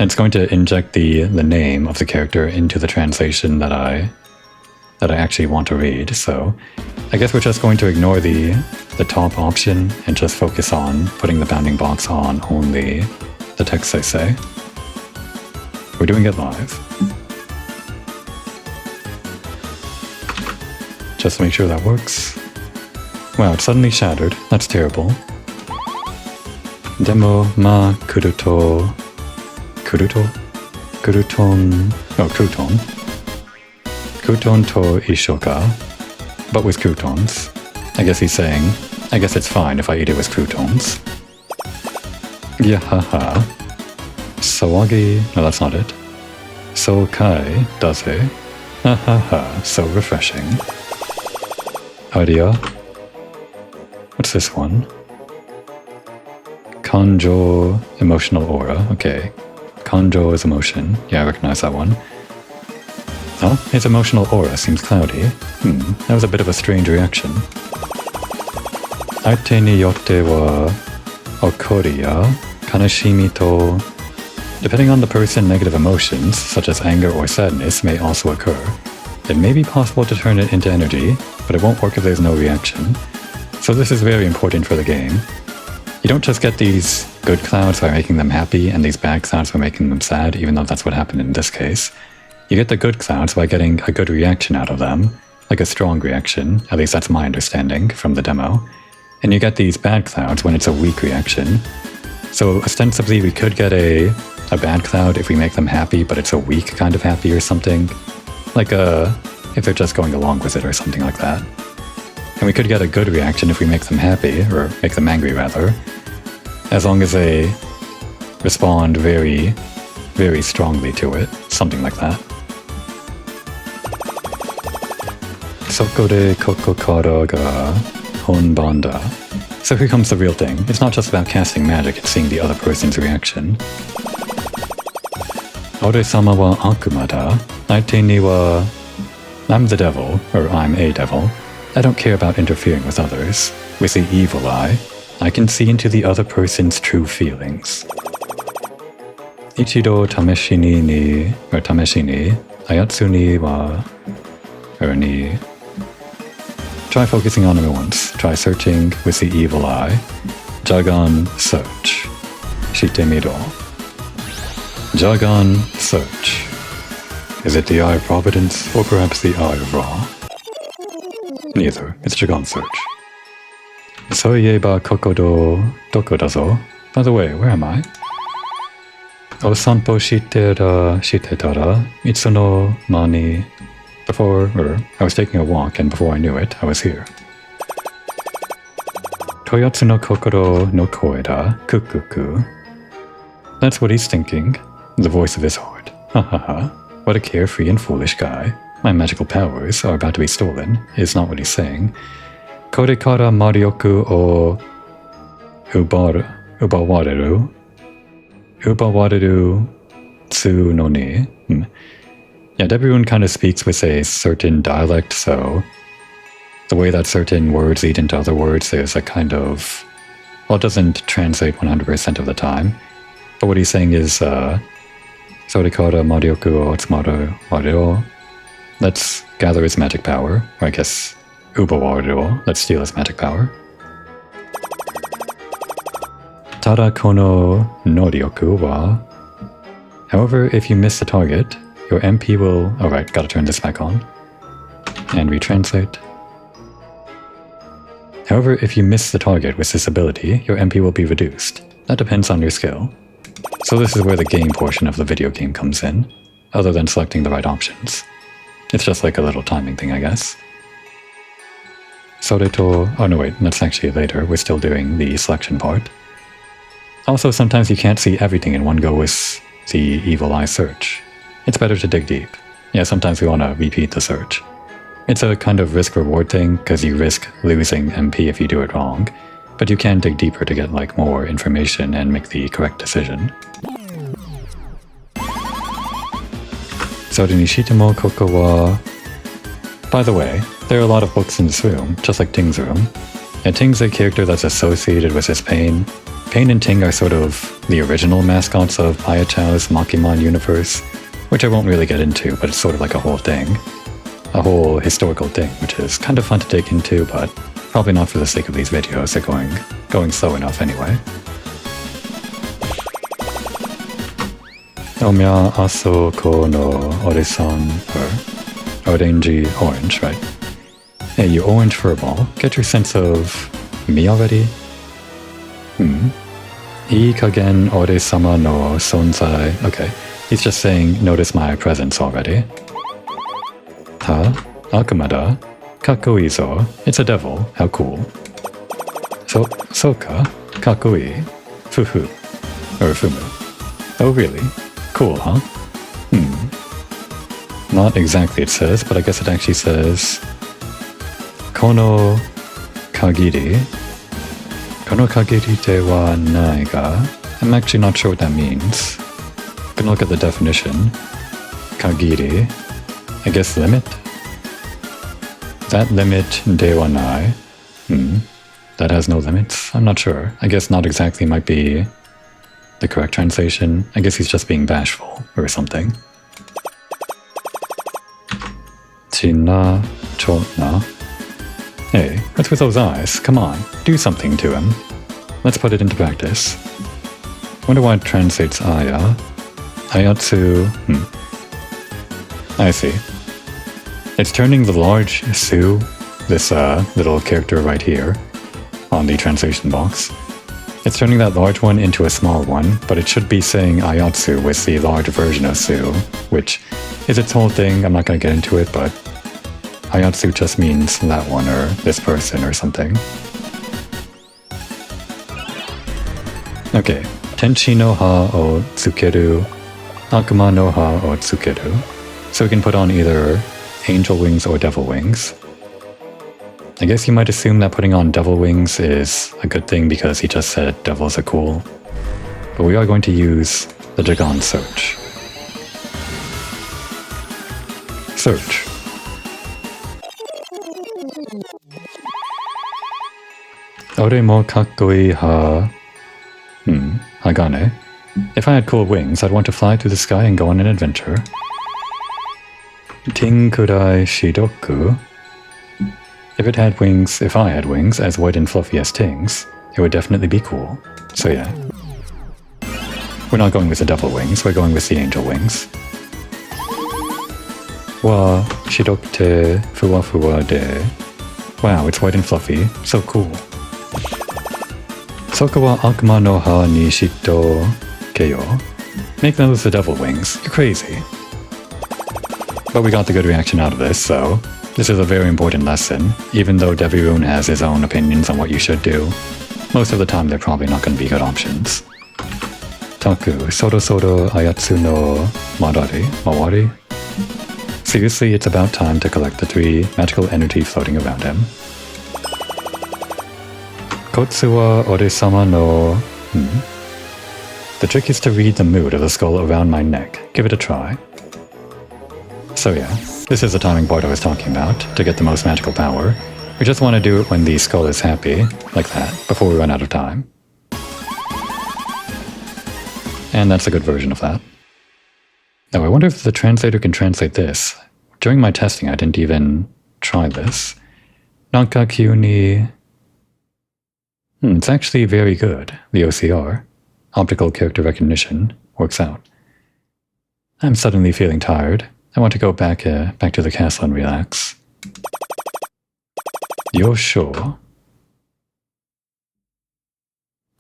it's going to inject the name of the character into the translation that I actually want to read, so I guess we're just going to ignore the top option and just focus on putting the bounding box on only the text they say. We're doing it live. Just to make sure that works. Wow, it suddenly shattered. That's terrible. Demo ma kuruto... Kuruto? Kuruton... Oh, Kuton. Kuton to ishoka. But with croutons. I guess he's saying, I guess it's fine if I eat it with croutons. Yahaha. Sawagi... No, that's not it. So kai daze. Hahaha, so refreshing. Idea. What's this one? Kanjo emotional aura. Okay. Kanjo is emotion. Yeah, I recognize that one. Oh, his emotional aura seems cloudy. That was a bit of a strange reaction. Aite ni yotte wa okori ya kanashimi to... Depending on the person, negative emotions, such as anger or sadness, may also occur. It may be possible to turn it into energy, but it won't work if there's no reaction. So this is very important for the game. You don't just get these good clouds by making them happy and these bad clouds by making them sad, even though that's what happened in this case. You get the good clouds by getting a good reaction out of them, like a strong reaction, at least that's my understanding from the demo. And you get these bad clouds when it's a weak reaction. So ostensibly we could get a bad cloud if we make them happy, but it's a weak kind of happy or something. Like if they're just going along with it or something like that. And we could get a good reaction if we make them happy, or make them angry rather, as long as they respond very, very strongly to it, something like that. Sokode koko kara ga honbanda. So here comes the real thing. It's not just about casting magic, it's seeing the other person's reaction. Ore-sama wa akuma da. Aite ni wa... I'm the devil, or I'm a devil. I don't care about interfering with others. With the evil eye, I can see into the other person's true feelings. Ichido tameshini ni... or tameshi ni... ayatsu ni wa... or ni... Try focusing on it once. Try searching with the evil eye. Jagan search. Shite miro. Jagan search. Is it the Eye of Providence, or perhaps the Eye of Ra? Neither. It's Jagan search. Soieba kokodo doko dazo. By the way, where am I? O sanpo shitetara itsu no mani. I was taking a walk, and before I knew it, I was here. Toyotsu no kokoro no koe da kukuku. That's what he's thinking. The voice of his heart. Ha ha ha. What a carefree and foolish guy. My magical powers are about to be stolen, is not what he's saying. Kore kara marioku o ubawareru. Ubawareru tsu no ni. Yeah, Devirun kind of speaks with a certain dialect, so the way that certain words lead into other words, there's a kind of... Well, it doesn't translate 100% of the time, but what he's saying is, Sorikara marioku o tsumaru wareo. Let's gather its magic power, or I guess, ubawareo. Let's steal its magic power. Tada kono norioku wa. However, if you miss the target, your MP will... Oh right, gotta turn this back on. And retranslate. However, if you miss the target with this ability, your MP will be reduced. That depends on your skill. So this is where the game portion of the video game comes in, other than selecting the right options. It's just like a little timing thing, I guess. Soreto... Oh no wait, that's actually later. We're still doing the selection part. Also, sometimes you can't see everything in one go with the evil eye search. It's better to dig deep. Yeah, sometimes we want to repeat the search. It's a kind of risk-reward thing, because you risk losing MP if you do it wrong, but you can dig deeper to get like more information and make the correct decision. Sorinishitemo koko wa... By the way, there are a lot of books in this room, just like Ting's room. And Ting's a character that's associated with his pain. Pain and Ting are sort of the original mascots of Ayachao's Makimon universe, which I won't really get into, but it's sort of like a whole thing. A whole historical thing, which is kind of fun to dig into, but probably not for the sake of these videos. They're going slow enough anyway. Omya aso ko no ore-san, or orange, right? Hey, you orange furball, get your sense of me already? Ii kagen ore-sama no sonzai. Okay, he's just saying, notice my presence already. Ha? Akumada? Kakoi zo. It's a devil. How cool. Soka? Kakoi. Fufu. Or fumu. Oh really? Cool, huh? Not exactly it says, but I guess it actually says... Kono kagiri. Kono kagiri de wa nai ga. I'm actually not sure what that means. Gonna look at the definition. Kagiri. I guess limit? That limit de wa nai. That has no limits? I'm not sure. I guess not exactly might be the correct translation. I guess he's just being bashful or something. China chotna. Hey, what's with those eyes? Come on, do something to him. Let's put it into practice. Wonder why it translates aya. Ayatsu. I see. It's turning the large Su, this little character right here, on the translation box. It's turning that large one into a small one, but it should be saying Ayatsu with the large version of Su, which is its whole thing. I'm not going to get into it, but Ayatsu just means that one or this person or something. Okay, Tenchi no ha o tsukeru, Akuma no ha o tsukeru. So we can put on either angel wings or devil wings. I guess you might assume that putting on devil wings is a good thing because he just said devils are cool. But we are going to use the Jagan search. Search. Ore mo kakkoi ha... Hagane. If I had cool wings, I'd want to fly through the sky and go on an adventure. Ting kurai shidoku. If I had wings as white and fluffy as Ting's, it would definitely be cool. So yeah. We're not going with the devil wings, we're going with the angel wings. Wa shirokute fuwa fuwa de. Wow, it's white and fluffy. So cool. Soka wa akuma no ha ni shito keyo. Make those the devil wings. You're crazy. But we got the good reaction out of this, so... This is a very important lesson. Even though Devirun has his own opinions on what you should do, most of the time they're probably not going to be good options. Taku, soro soro ayatsu no mawari. Seriously, it's about time to collect the 3 magical energy floating around him. Kotsu wa ore-sama no... The trick is to read the mood of the skull around my neck. Give it a try. So yeah, this is the timing part I was talking about, to get the most magical power. We just want to do it when the skull is happy, like that, before we run out of time. And that's a good version of that. Now I wonder if the translator can translate this. During my testing I didn't even try this. Nanka kyu ni... It's actually very good, the OCR. Optical character recognition works out. I'm suddenly feeling tired. I want to go back to the castle and relax. You're sure?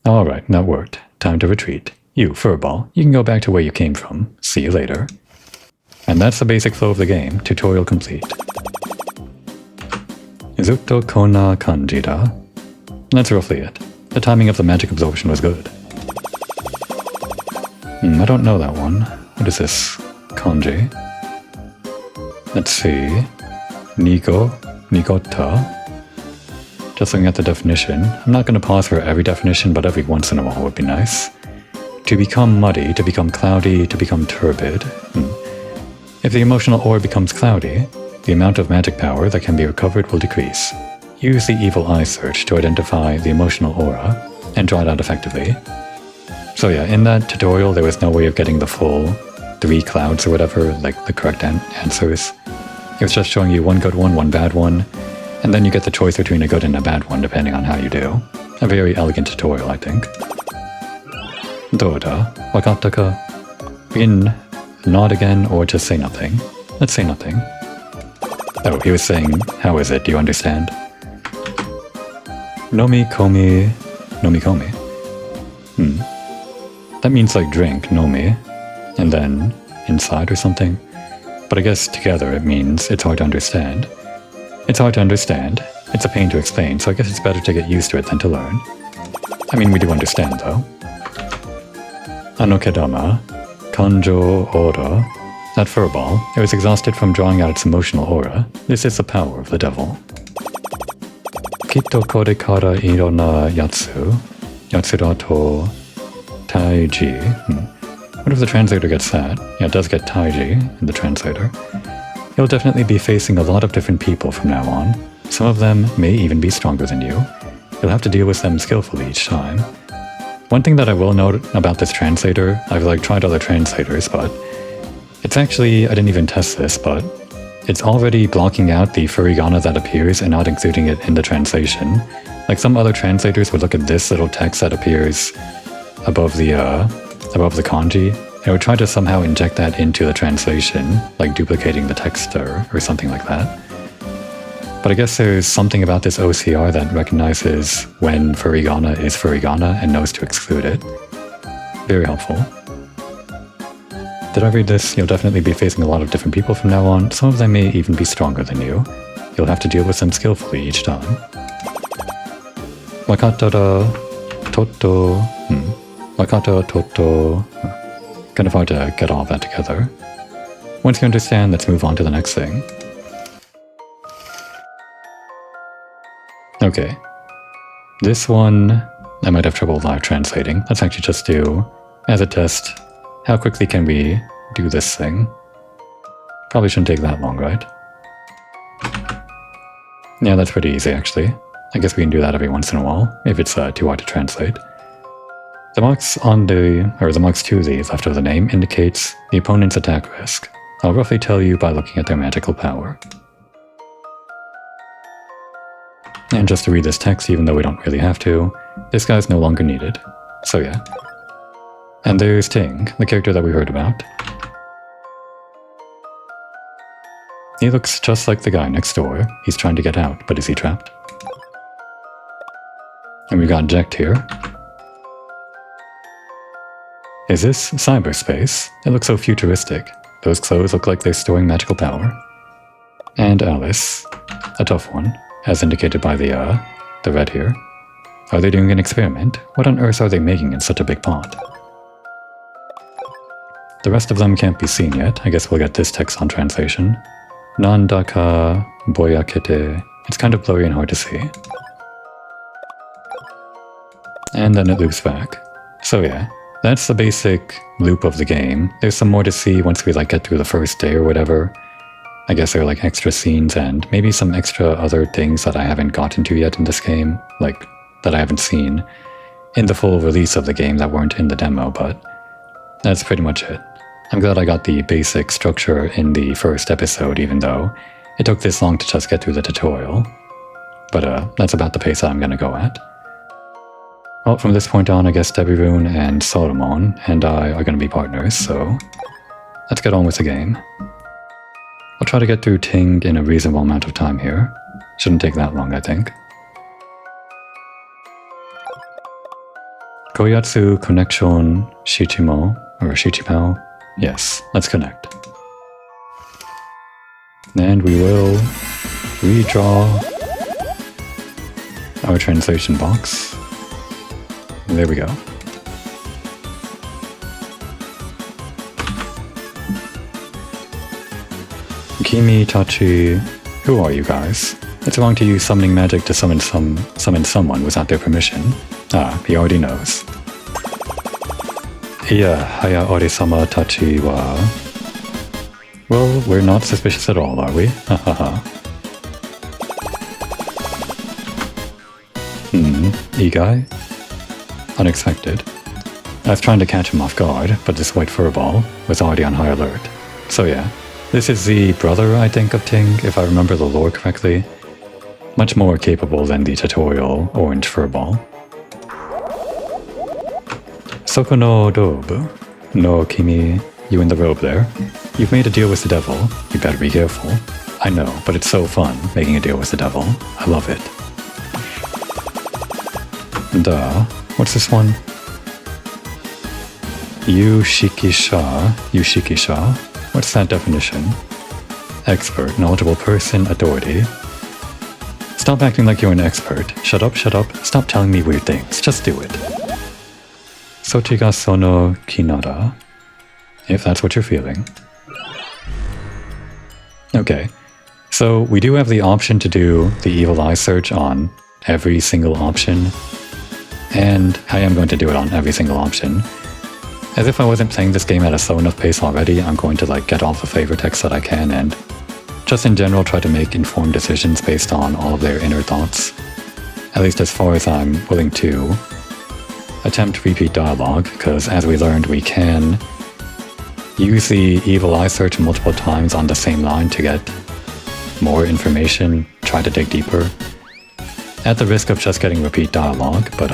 Alright, that worked. Time to retreat. You, Furball, you can go back to where you came from. See you later. And that's the basic flow of the game. Tutorial complete. Zutto kona kanji da. That's roughly it. The timing of the magic absorption was good. I don't know that one. What is this? Kanji. Let's see. Nigota. Just looking at the definition. I'm not going to pause for every definition, but every once in a while would be nice. To become muddy, to become cloudy, to become turbid. If the emotional ore becomes cloudy, the amount of magic power that can be recovered will decrease. Use the evil eye search to identify the emotional aura and draw it out effectively. So yeah, in that tutorial there was no way of getting the full 3 clouds or whatever, like the correct answers. It was just showing you one good one, one bad one, and then you get the choice between a good and a bad one depending on how you do. A very elegant tutorial, I think. Doda, wakatta ka? We can nod again or just say nothing. Let's say nothing. Oh, he was saying, how is it? Do you understand? Nomi komi. Nomi komi. That means like drink, nomi, and then inside or something. But I guess together it means it's hard to understand. It's hard to understand. It's a pain to explain, so I guess it's better to get used to it than to learn. I mean, we do understand though. Anokedama, kanjo ora. That furball, it was exhausted from drawing out its emotional aura. This is the power of the devil. Kitto kore kara irona yatsu, yatsura to taiji. What if the translator gets that? Yeah, it does get taiji in the translator. You'll definitely be facing a lot of different people from now on. Some of them may even be stronger than you. You'll have to deal with them skillfully each time. One thing that I will note about this translator, I've tried other translators, but it's actually, I didn't even test this, but it's already blocking out the furigana that appears and not including it in the translation. Like some other translators would look at this little text that appears above the kanji, and would try to somehow inject that into the translation, like duplicating the text or something like that. But I guess there's something about this OCR that recognizes when furigana is furigana and knows to exclude it. Very helpful. Did I read this? You'll definitely be facing a lot of different people from now on. Some of them may even be stronger than you. You'll have to deal with them skillfully each time. Wakata toto. Wakata toto. Kind of hard to get all of that together. Once you understand, let's move on to the next thing. Okay. This one, I might have trouble live translating. Let's actually just do, as a test, how quickly can we do this thing? Probably shouldn't take that long, right? Yeah, that's pretty easy, actually. I guess we can do that every once in a while, if it's too hard to translate. The marks on the marks to the left of the name indicates the opponent's attack risk. I'll roughly tell you by looking at their magical power. And just to read this text, even though we don't really have to, this guy's no longer needed. So yeah. And there's Ting, the character that we heard about. He looks just like the guy next door. He's trying to get out, but is he trapped? And we got Jekt here. Is this cyberspace? It looks so futuristic. Those clothes look like they're storing magical power. And Alice, a tough one, as indicated by the red here. Are they doing an experiment? What on earth are they making in such a big pot? The rest of them can't be seen yet. I guess we'll get this text on translation. Nandaka boyakete. It's kind of blurry and hard to see. And then it loops back. So yeah, that's the basic loop of the game. There's some more to see once we get through the first day or whatever. I guess there are extra scenes and maybe some extra other things that I haven't gotten to yet in this game, that I haven't seen in the full release of the game that weren't in the demo, but that's pretty much it. I'm glad I got the basic structure in the first episode, even though it took this long to just get through the tutorial. But that's about the pace I'm gonna go at. Well, from this point on, I guess Devirun and Solomon and I are gonna be partners, so let's get on with the game. I'll try to get through Ting in a reasonable amount of time here. Shouldn't take that long, I think. Koyatsu connection Shichimo, or Shichimao. Yes, let's connect. And we will redraw our translation box. There we go. Kimi Tachi, who are you guys? It's wrong to use summoning magic to summon someone without their permission. Ah, he already knows. Iya, haya ori-sama tachi wa... Well, we're not suspicious at all, are we? Hahaha. Igai? Unexpected. I was trying to catch him off guard, but this white furball was already on high alert. So yeah, this is the brother, I think, of Ting, if I remember the lore correctly. Much more capable than the tutorial orange furball. Soko no robe. No, Kimi, you in the robe there. You've made a deal with the devil. You better be careful. I know, but it's so fun, making a deal with the devil. I love it. What's this one? Yushikisha. What's that definition? Expert, knowledgeable person, authority. Stop acting like you're an expert. Shut up. Stop telling me weird things. Just do it. Sochiga sono kinara. If that's what you're feeling. Okay. So we do have the option to do the evil eye search on every single option. And I am going to do it on every single option. As if I wasn't playing this game at a slow enough pace already, I'm going to get all the flavor text that I can and just in general try to make informed decisions based on all of their inner thoughts. At least as far as I'm willing to attempt repeat dialogue, because as we learned, we can use the evil eye search multiple times on the same line to get more information, try to dig deeper. At the risk of just getting repeat dialogue, but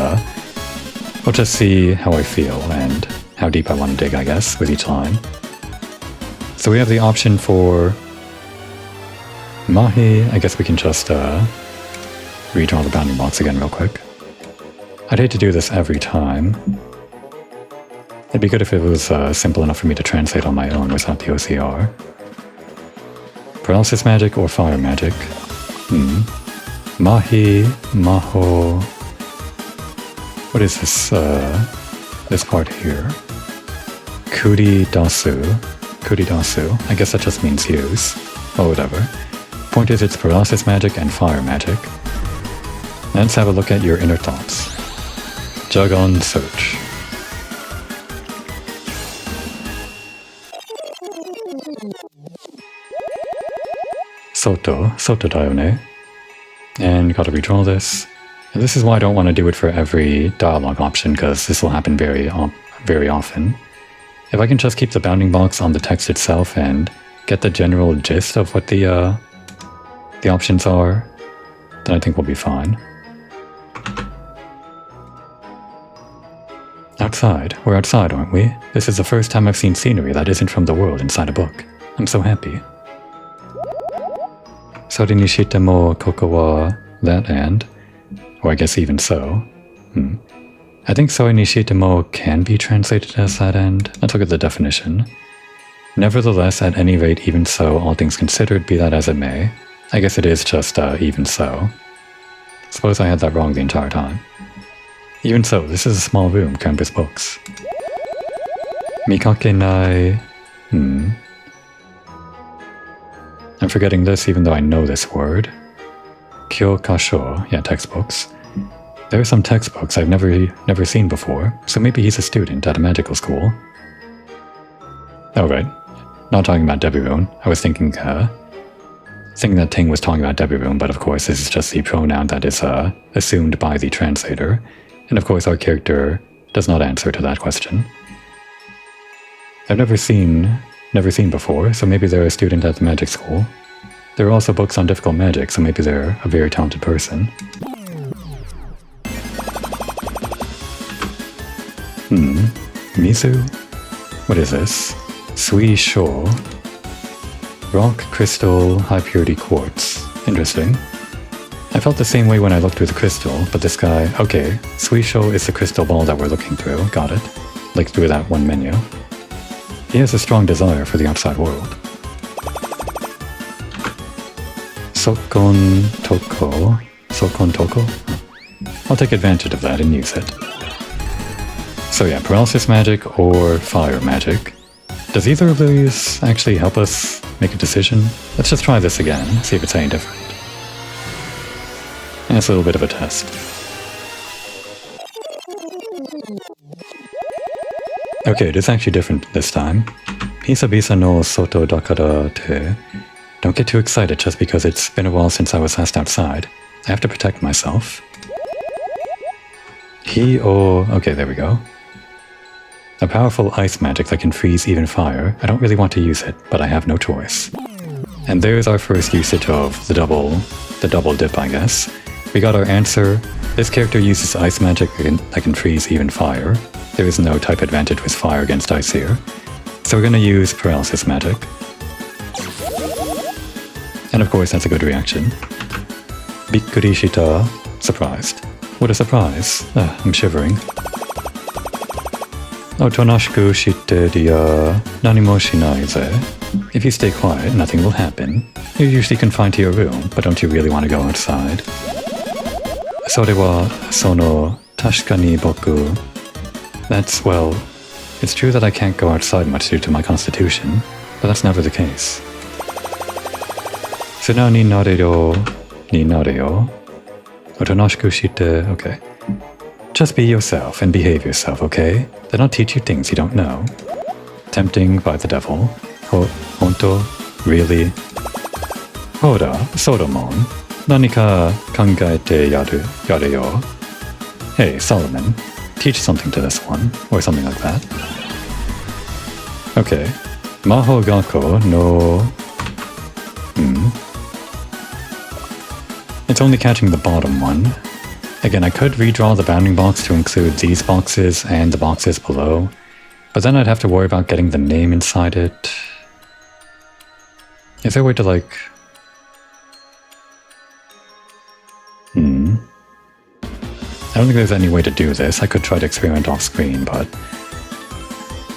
we'll just see how I feel and how deep I want to dig, I guess, with each line. So we have the option for Mahi. I guess we can just redraw the bounding box again real quick. I'd hate to do this every time. It'd be good if it was simple enough for me to translate on my own without the OCR. Paralysis magic or fire magic? Mahi, Maho... What is this, this part here? Kuridasu. I guess that just means use. Or whatever. Point is it's paralysis magic and fire magic. Let's have a look at your inner thoughts. Jagon search. Soto dayone. And gotta redraw this. And this is why I don't want to do it for every dialogue option, because this will happen very often. If I can just keep the bounding box on the text itself and get the general gist of what the options are, then I think we'll be fine. Outside. We're outside, aren't we? This is the first time I've seen scenery that isn't from the world inside a book. I'm so happy. Sori ni shite mo koko wa that and... Or I guess even so. I think Sori ni shite mo can be translated as that end. Let's look at the definition. Nevertheless, at any rate, even so, all things considered, be that as it may. I guess it is just even so. Suppose I had that wrong the entire time. Even so, this is a small room, crammed with books. Mikake nai... I'm forgetting this even though I know this word. Kyokasho, yeah, textbooks. There are some textbooks I've never seen before, so maybe he's a student at a magical school. Oh right, not talking about Devirun. I was thinking that Ting was talking about Devirun, but of course this is just the pronoun that is assumed by the translator, and of course our character does not answer to that question. I've never seen before, so maybe they're a student at the magic school. There are also books on difficult magic, so maybe they're a very talented person. Mizu? What is this? Sui Sho. Rock, crystal, high purity quartz. Interesting. I felt the same way when I looked through the crystal, but this guy... Okay, Sui Sho is the crystal ball that we're looking through. Got it. Like through that one menu. He has a strong desire for the outside world. Sokon Toko. Sokon Toko? I'll take advantage of that and use it. So yeah, paralysis magic or fire magic. Does either of these actually help us make a decision? Let's just try this again, see if it's any different. And it's a little bit of a test. Okay, it is actually different this time. Bisa no soto dakara te. Don't get too excited just because it's been a while since I was last outside. I have to protect myself. Okay, there we go. A powerful ice magic that can freeze even fire. I don't really want to use it, but I have no choice. And there's our first usage of the double dip, I guess. We got our answer. This character uses ice magic that can freeze even fire. There is no type advantage with fire against ice here. So we're gonna use paralysis magic. And of course that's a good reaction. Bikkuri shita. Surprised. What a surprise. I'm shivering. Otonashiku shite dia nanimo shinai ze. If you stay quiet, nothing will happen. You're usually confined to your room, but don't you really want to go outside? Sore wa sono tashika ni boku. That's, well, it's true that I can't go outside much due to my constitution, but that's never the case. Suna ni nareo ni nareo. Otonashiku shite, okay. Just be yourself and behave yourself, okay? They don't teach you things you don't know. Tempting by the devil. Honto? Really? Hora, Solomon. Nanika kangaete yare yo. Hey, Solomon. Teach something to this one. Or something like that. Okay. Maho gakko no... It's only catching the bottom one. Again, I could redraw the bounding box to include these boxes and the boxes below, but then I'd have to worry about getting the name inside it. Is there a way to, like... I don't think there's any way to do this. I could try to experiment off screen, but...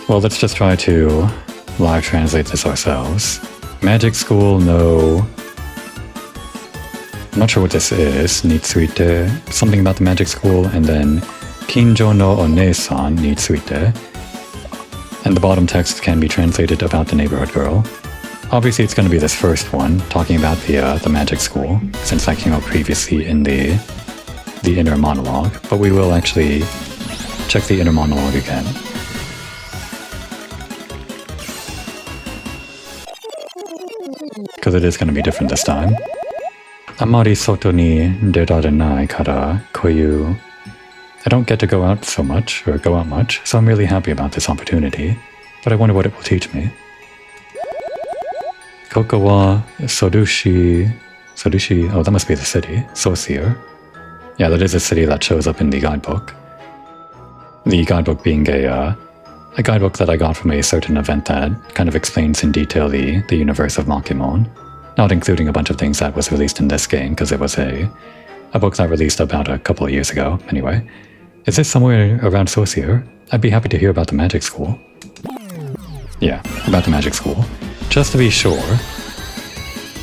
Well, let's just try to live translate this ourselves. Magic school, no... I'm not sure what this is. Nitsuite. Something about the magic school, and then Kinjo no One-san Nitsuite. And the bottom text can be translated about the neighborhood girl. Obviously it's going to be this first one, talking about the magic school, since that came out previously in the inner monologue, but we will actually check the inner monologue again. Because it is going to be different this time. Amari soto ni derarenai kara koyu. I don't get to go out so much, or go out much, so I'm really happy about this opportunity, but I wonder what it will teach me. Koko wa Sodushi... Sodushi... Oh, that must be the city. Sosir. Yeah, that is a city that shows up in the guidebook. The guidebook being a guidebook that I got from a certain event that kind of explains in detail the universe of Makemon. Not including a bunch of things that was released in this game, because it was a book that released about a couple of years ago. Anyway, is this somewhere around Sosir? I'd be happy to hear about the magic school. Yeah, about the magic school. Just to be sure,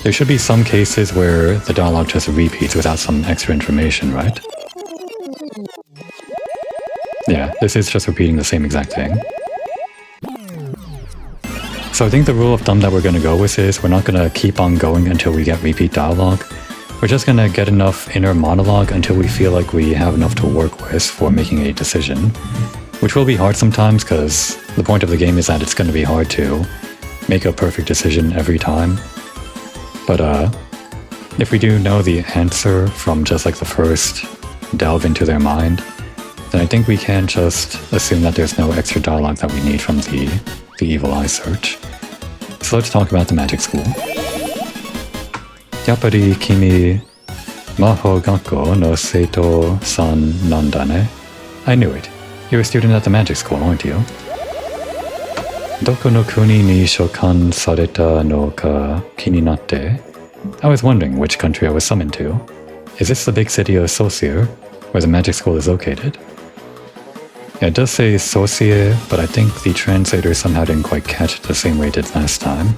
there should be some cases where the dialogue just repeats without some extra information, right? Yeah, this is just repeating the same exact thing. So I think the rule of thumb that we're going to go with is we're not going to keep on going until we get repeat dialogue. We're just going to get enough inner monologue until we feel like we have enough to work with for making a decision. Which will be hard sometimes, because the point of the game is that it's going to be hard to make a perfect decision every time. But if we do know the answer from just like the first delve into their mind, then I think we can just assume that there's no extra dialogue that we need from the evil eye search. So let's talk about the magic school. Yappari kimi maho gakko no seito san nanda ne? I knew it. You're a student at the magic school, aren't you? Doko no kuni ni shokan sareta no ka kininatte. I was wondering which country I was summoned to. Is this the big city of Saussure, where the magic school is located? Yeah, it does say Saussure, but I think the translator somehow didn't quite catch it the same way it did last time.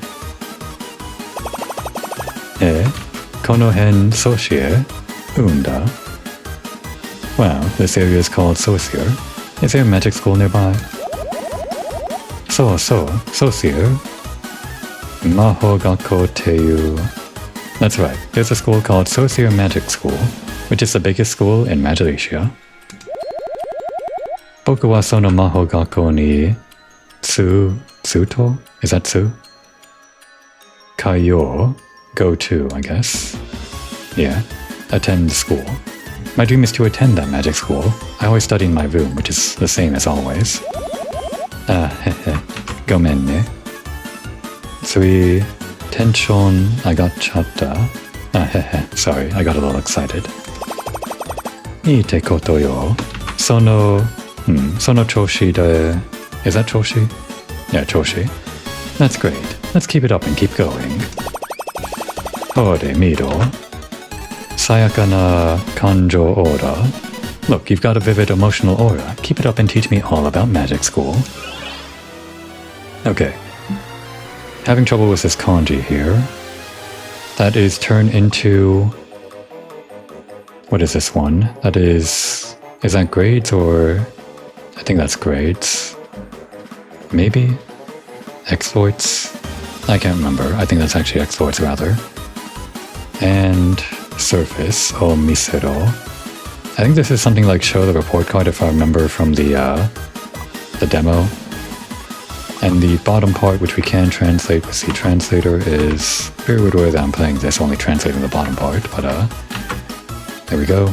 Kono hen Saussure, unda. Wow, this area is called Saussure. Is there a magic school nearby? Saussure. Maho Gakko Teiyu. That's right, there's a school called Saussure Magic School, which is the biggest school in Magnesia. Boku wa sono maho gakko ni tsuto? Is that tsu? Kayo. Go to, I guess. Yeah, attend school. My dream is to attend that magic school. I always study in my room, which is the same as always. Gomen ne. Sui tenshon agachata. Sorry, I got a little excited. Ite koto yo. Sono choshi de... Is that choshi? Yeah, choshi. That's great. Let's keep it up and keep going. Ore miro. Sayaka na kanjo aura. Look, you've got a vivid emotional aura. Keep it up and teach me all about magic school. Okay. Having trouble with this kanji here. That is turn into... What is this one? That is... Is that grades or... I think that's grades. Maybe? Exploits? I can't remember. I think that's actually exploits rather. And surface, or misero. I think this is something like show the report card if I remember from the demo. And the bottom part, which we can translate with the translator, is very weird way that I'm playing this, only translating the bottom part, but there we go.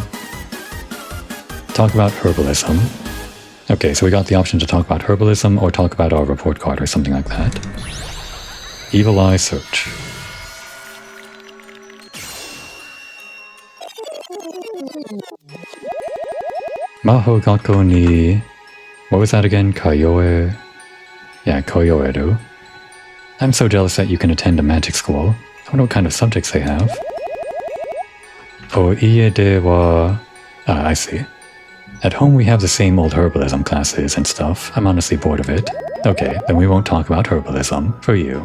Talk about herbalism. Okay, so we got the option to talk about herbalism or talk about our report card or something like that. Evil Eye Search. Maho Gakko ni... What was that again? Kayoe... Yeah, Koyoeru. I'm so jealous that you can attend a magic school. I wonder what kind of subjects they have. O ie de wa... I see. At home we have the same old herbalism classes and stuff. I'm honestly bored of it. Okay, then we won't talk about herbalism. For you.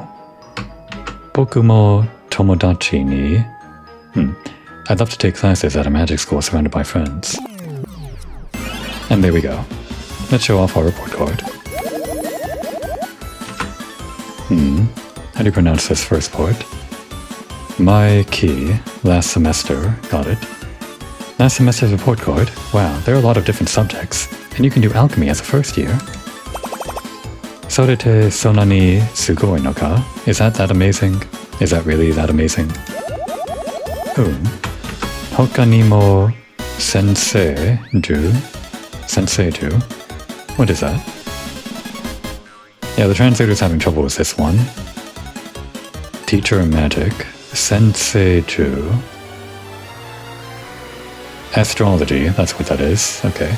Boku mo tomodachi ni... I'd love to take classes at a magic school surrounded by friends. And there we go. Let's show off our report card. How do you pronounce this first part? My key, last semester, got it. Last semester's report card? Wow, there are a lot of different subjects, and you can do alchemy as a first year. Sorete sonani sugoi no ka? Is that amazing? Is that really that amazing? Hoka ni mo sensei-ju? Sensei-ju? What is that? Yeah, the translator's having trouble with this one. Teacher of Magic. Sensei-ju. Astrology, that's what that is. Okay.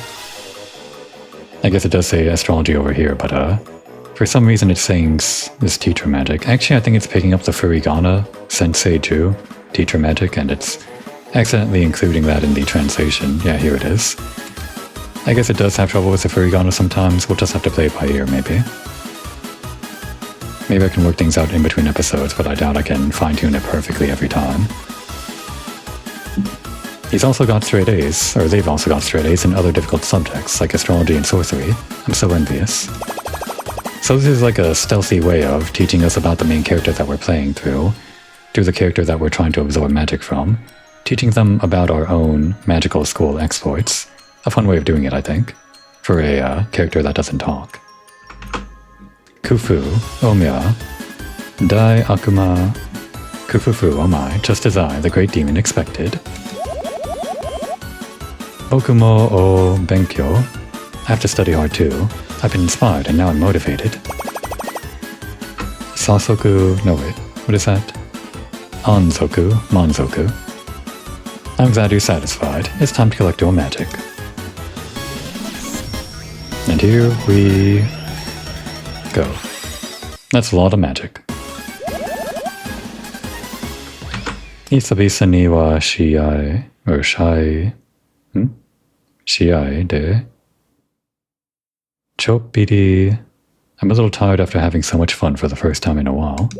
I guess it does say astrology over here, but for some reason it's saying this teacher magic. Actually, I think it's picking up the furigana, Sensei-ju, teacher magic, and it's accidentally including that in the translation. Yeah, here it is. I guess it does have trouble with the furigana sometimes. We'll just have to play it by ear, maybe. Maybe I can work things out in between episodes, but I doubt I can fine-tune it perfectly every time. He's also got straight A's, or they've also got straight A's in other difficult subjects, like astrology and sorcery. I'm so envious. So this is like a stealthy way of teaching us about the main character that we're playing through the character that we're trying to absorb magic from, teaching them about our own magical school exploits. A fun way of doing it, I think, for a character that doesn't talk. Kufu, Omya, Dai Akuma, Kufufu, oh my, just as I, the great demon, expected. Bokumo o Benkyo, I have to study hard too. I've been inspired and now I'm motivated. Sasoku, no wait, what is that? Anzoku, Manzoku. I'm glad you're satisfied. It's time to collect your magic. And here we go. That's a lot of magic. Isabisa ni wa shiai, or shai, shiai de chopidi. I'm a little tired after having so much fun for the first time in a while.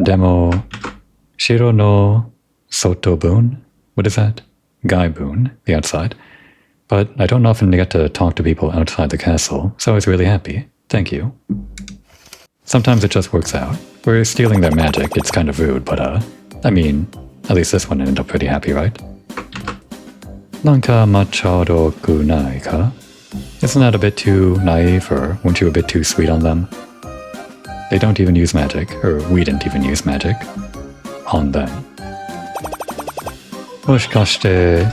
Demo shiro no sotobun. What is that? Gaibun, the outside. But I don't often get to talk to people outside the castle, so I was really happy. Thank you. Sometimes it just works out. We're stealing their magic, it's kind of rude, but I mean, at least this one ended up pretty happy, right? Nanka machado kunai ka? Isn't that a bit too naive, or weren't you a bit too sweet on them? They don't even use magic, or we didn't even use magic on them. Moshikashite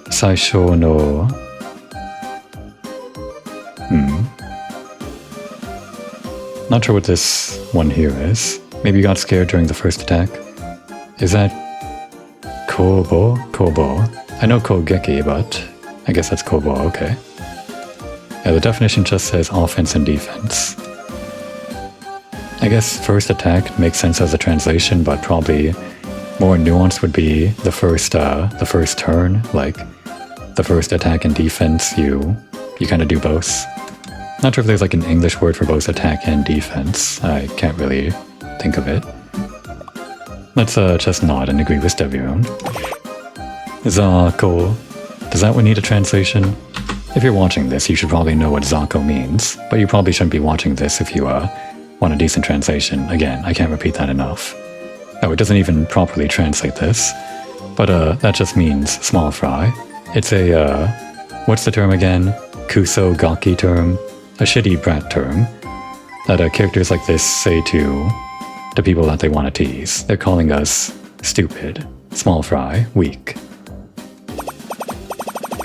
saisho no... Not sure what this one here is. Maybe you got scared during the first attack. Is that Kobo? Kobo. I know Kogeki, but I guess that's Kobo, okay. Yeah, the definition just says offense and defense. I guess first attack makes sense as a translation, but probably more nuanced would be the first turn, like the first attack and defense, you kind of do both. Not sure if there's like an English word for both attack and defense. I can't really think of it. Let's just nod and agree with Devirun. Zako. Does that one need a translation? If you're watching this, you should probably know what Zako means, but you probably shouldn't be watching this if you want a decent translation. Again, I can't repeat that enough. Oh, it doesn't even properly translate this, but that just means small fry. It's a, what's the term again? Kuso gaki term? A shitty brat term that characters like this say to people that they want to tease. They're calling us stupid, small fry, weak.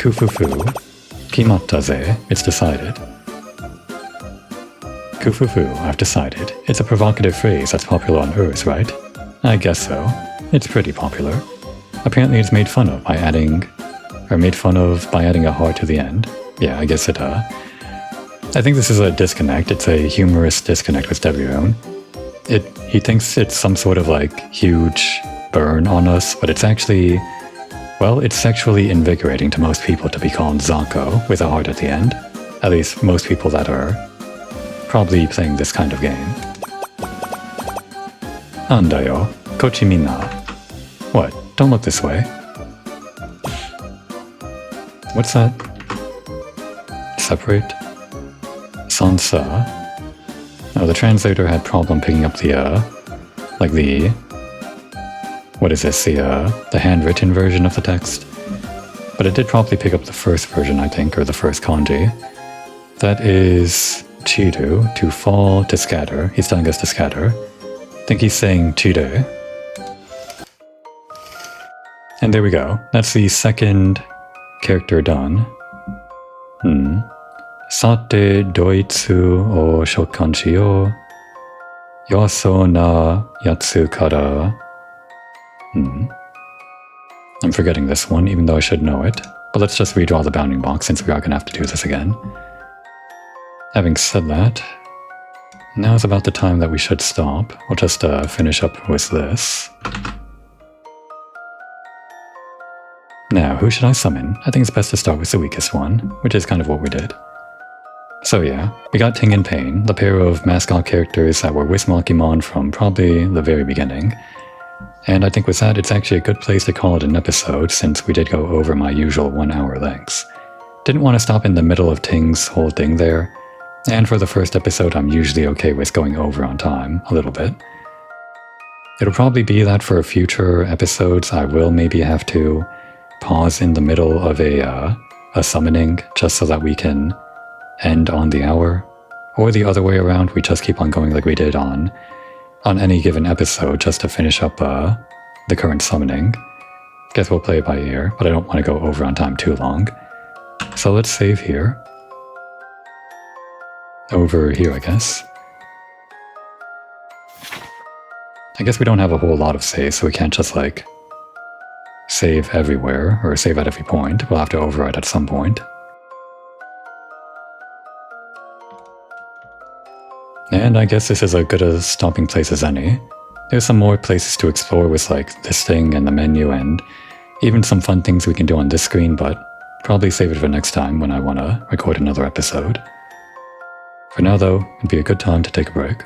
Kufufu, kimattaze, it's decided. Kufufu, I've decided. It's a provocative phrase that's popular on Earth, right? I guess so. It's pretty popular. Apparently it's made fun of by adding a heart to the end. Yeah, I guess it, I think this is a disconnect. It's a humorous disconnect with Devirun. He thinks it's some sort of like huge burn on us, but it's actually, well, it's sexually invigorating to most people to be called Zako with a heart at the end. At least most people that are probably playing this kind of game. Andayo, kochi minna. What? Don't look this way. What's that? Separate? Sansa. Oh, the translator had problem picking up what is this, the handwritten version of the text. But it did probably pick up the first version, I think, or the first kanji. That is chiru, to fall, to scatter. He's telling us to scatter. I think he's saying chiru. And there we go. That's the second character done. Sate doitsu o shokanshi o yoso na yatsu kara. I'm forgetting this one, even though I should know it. But let's just redraw the bounding box since we are going to have to do this again. Having said that, now's about the time that we should stop. We'll just finish up with this. Now, who should I summon? I think it's best to start with the weakest one, which is kind of what we did. So yeah, we got Ting and Pain, the pair of mascot characters that were with Makimon from probably the very beginning. And I think with that, it's actually a good place to call it an episode, since we did go over my usual 1 hour lengths. Didn't want to stop in the middle of Ting's whole thing there, and for the first episode I'm usually okay with going over on time, a little bit. It'll probably be that for future episodes I will maybe have to pause in the middle of a summoning, just so that we can end on the hour, or the other way around, we just keep on going like we did on any given episode just to finish up the current summoning. Guess we'll play it by ear, but I don't want to go over on time too long. So let's save here. Over here, I guess. I guess we don't have a whole lot of saves, so we can't just like save everywhere, or save at every point. We'll have to overwrite at some point. And I guess this is as good a stopping place as any. There's some more places to explore with like this thing and the menu and even some fun things we can do on this screen, but probably save it for next time when I want to record another episode. For now though, it'd be a good time to take a break.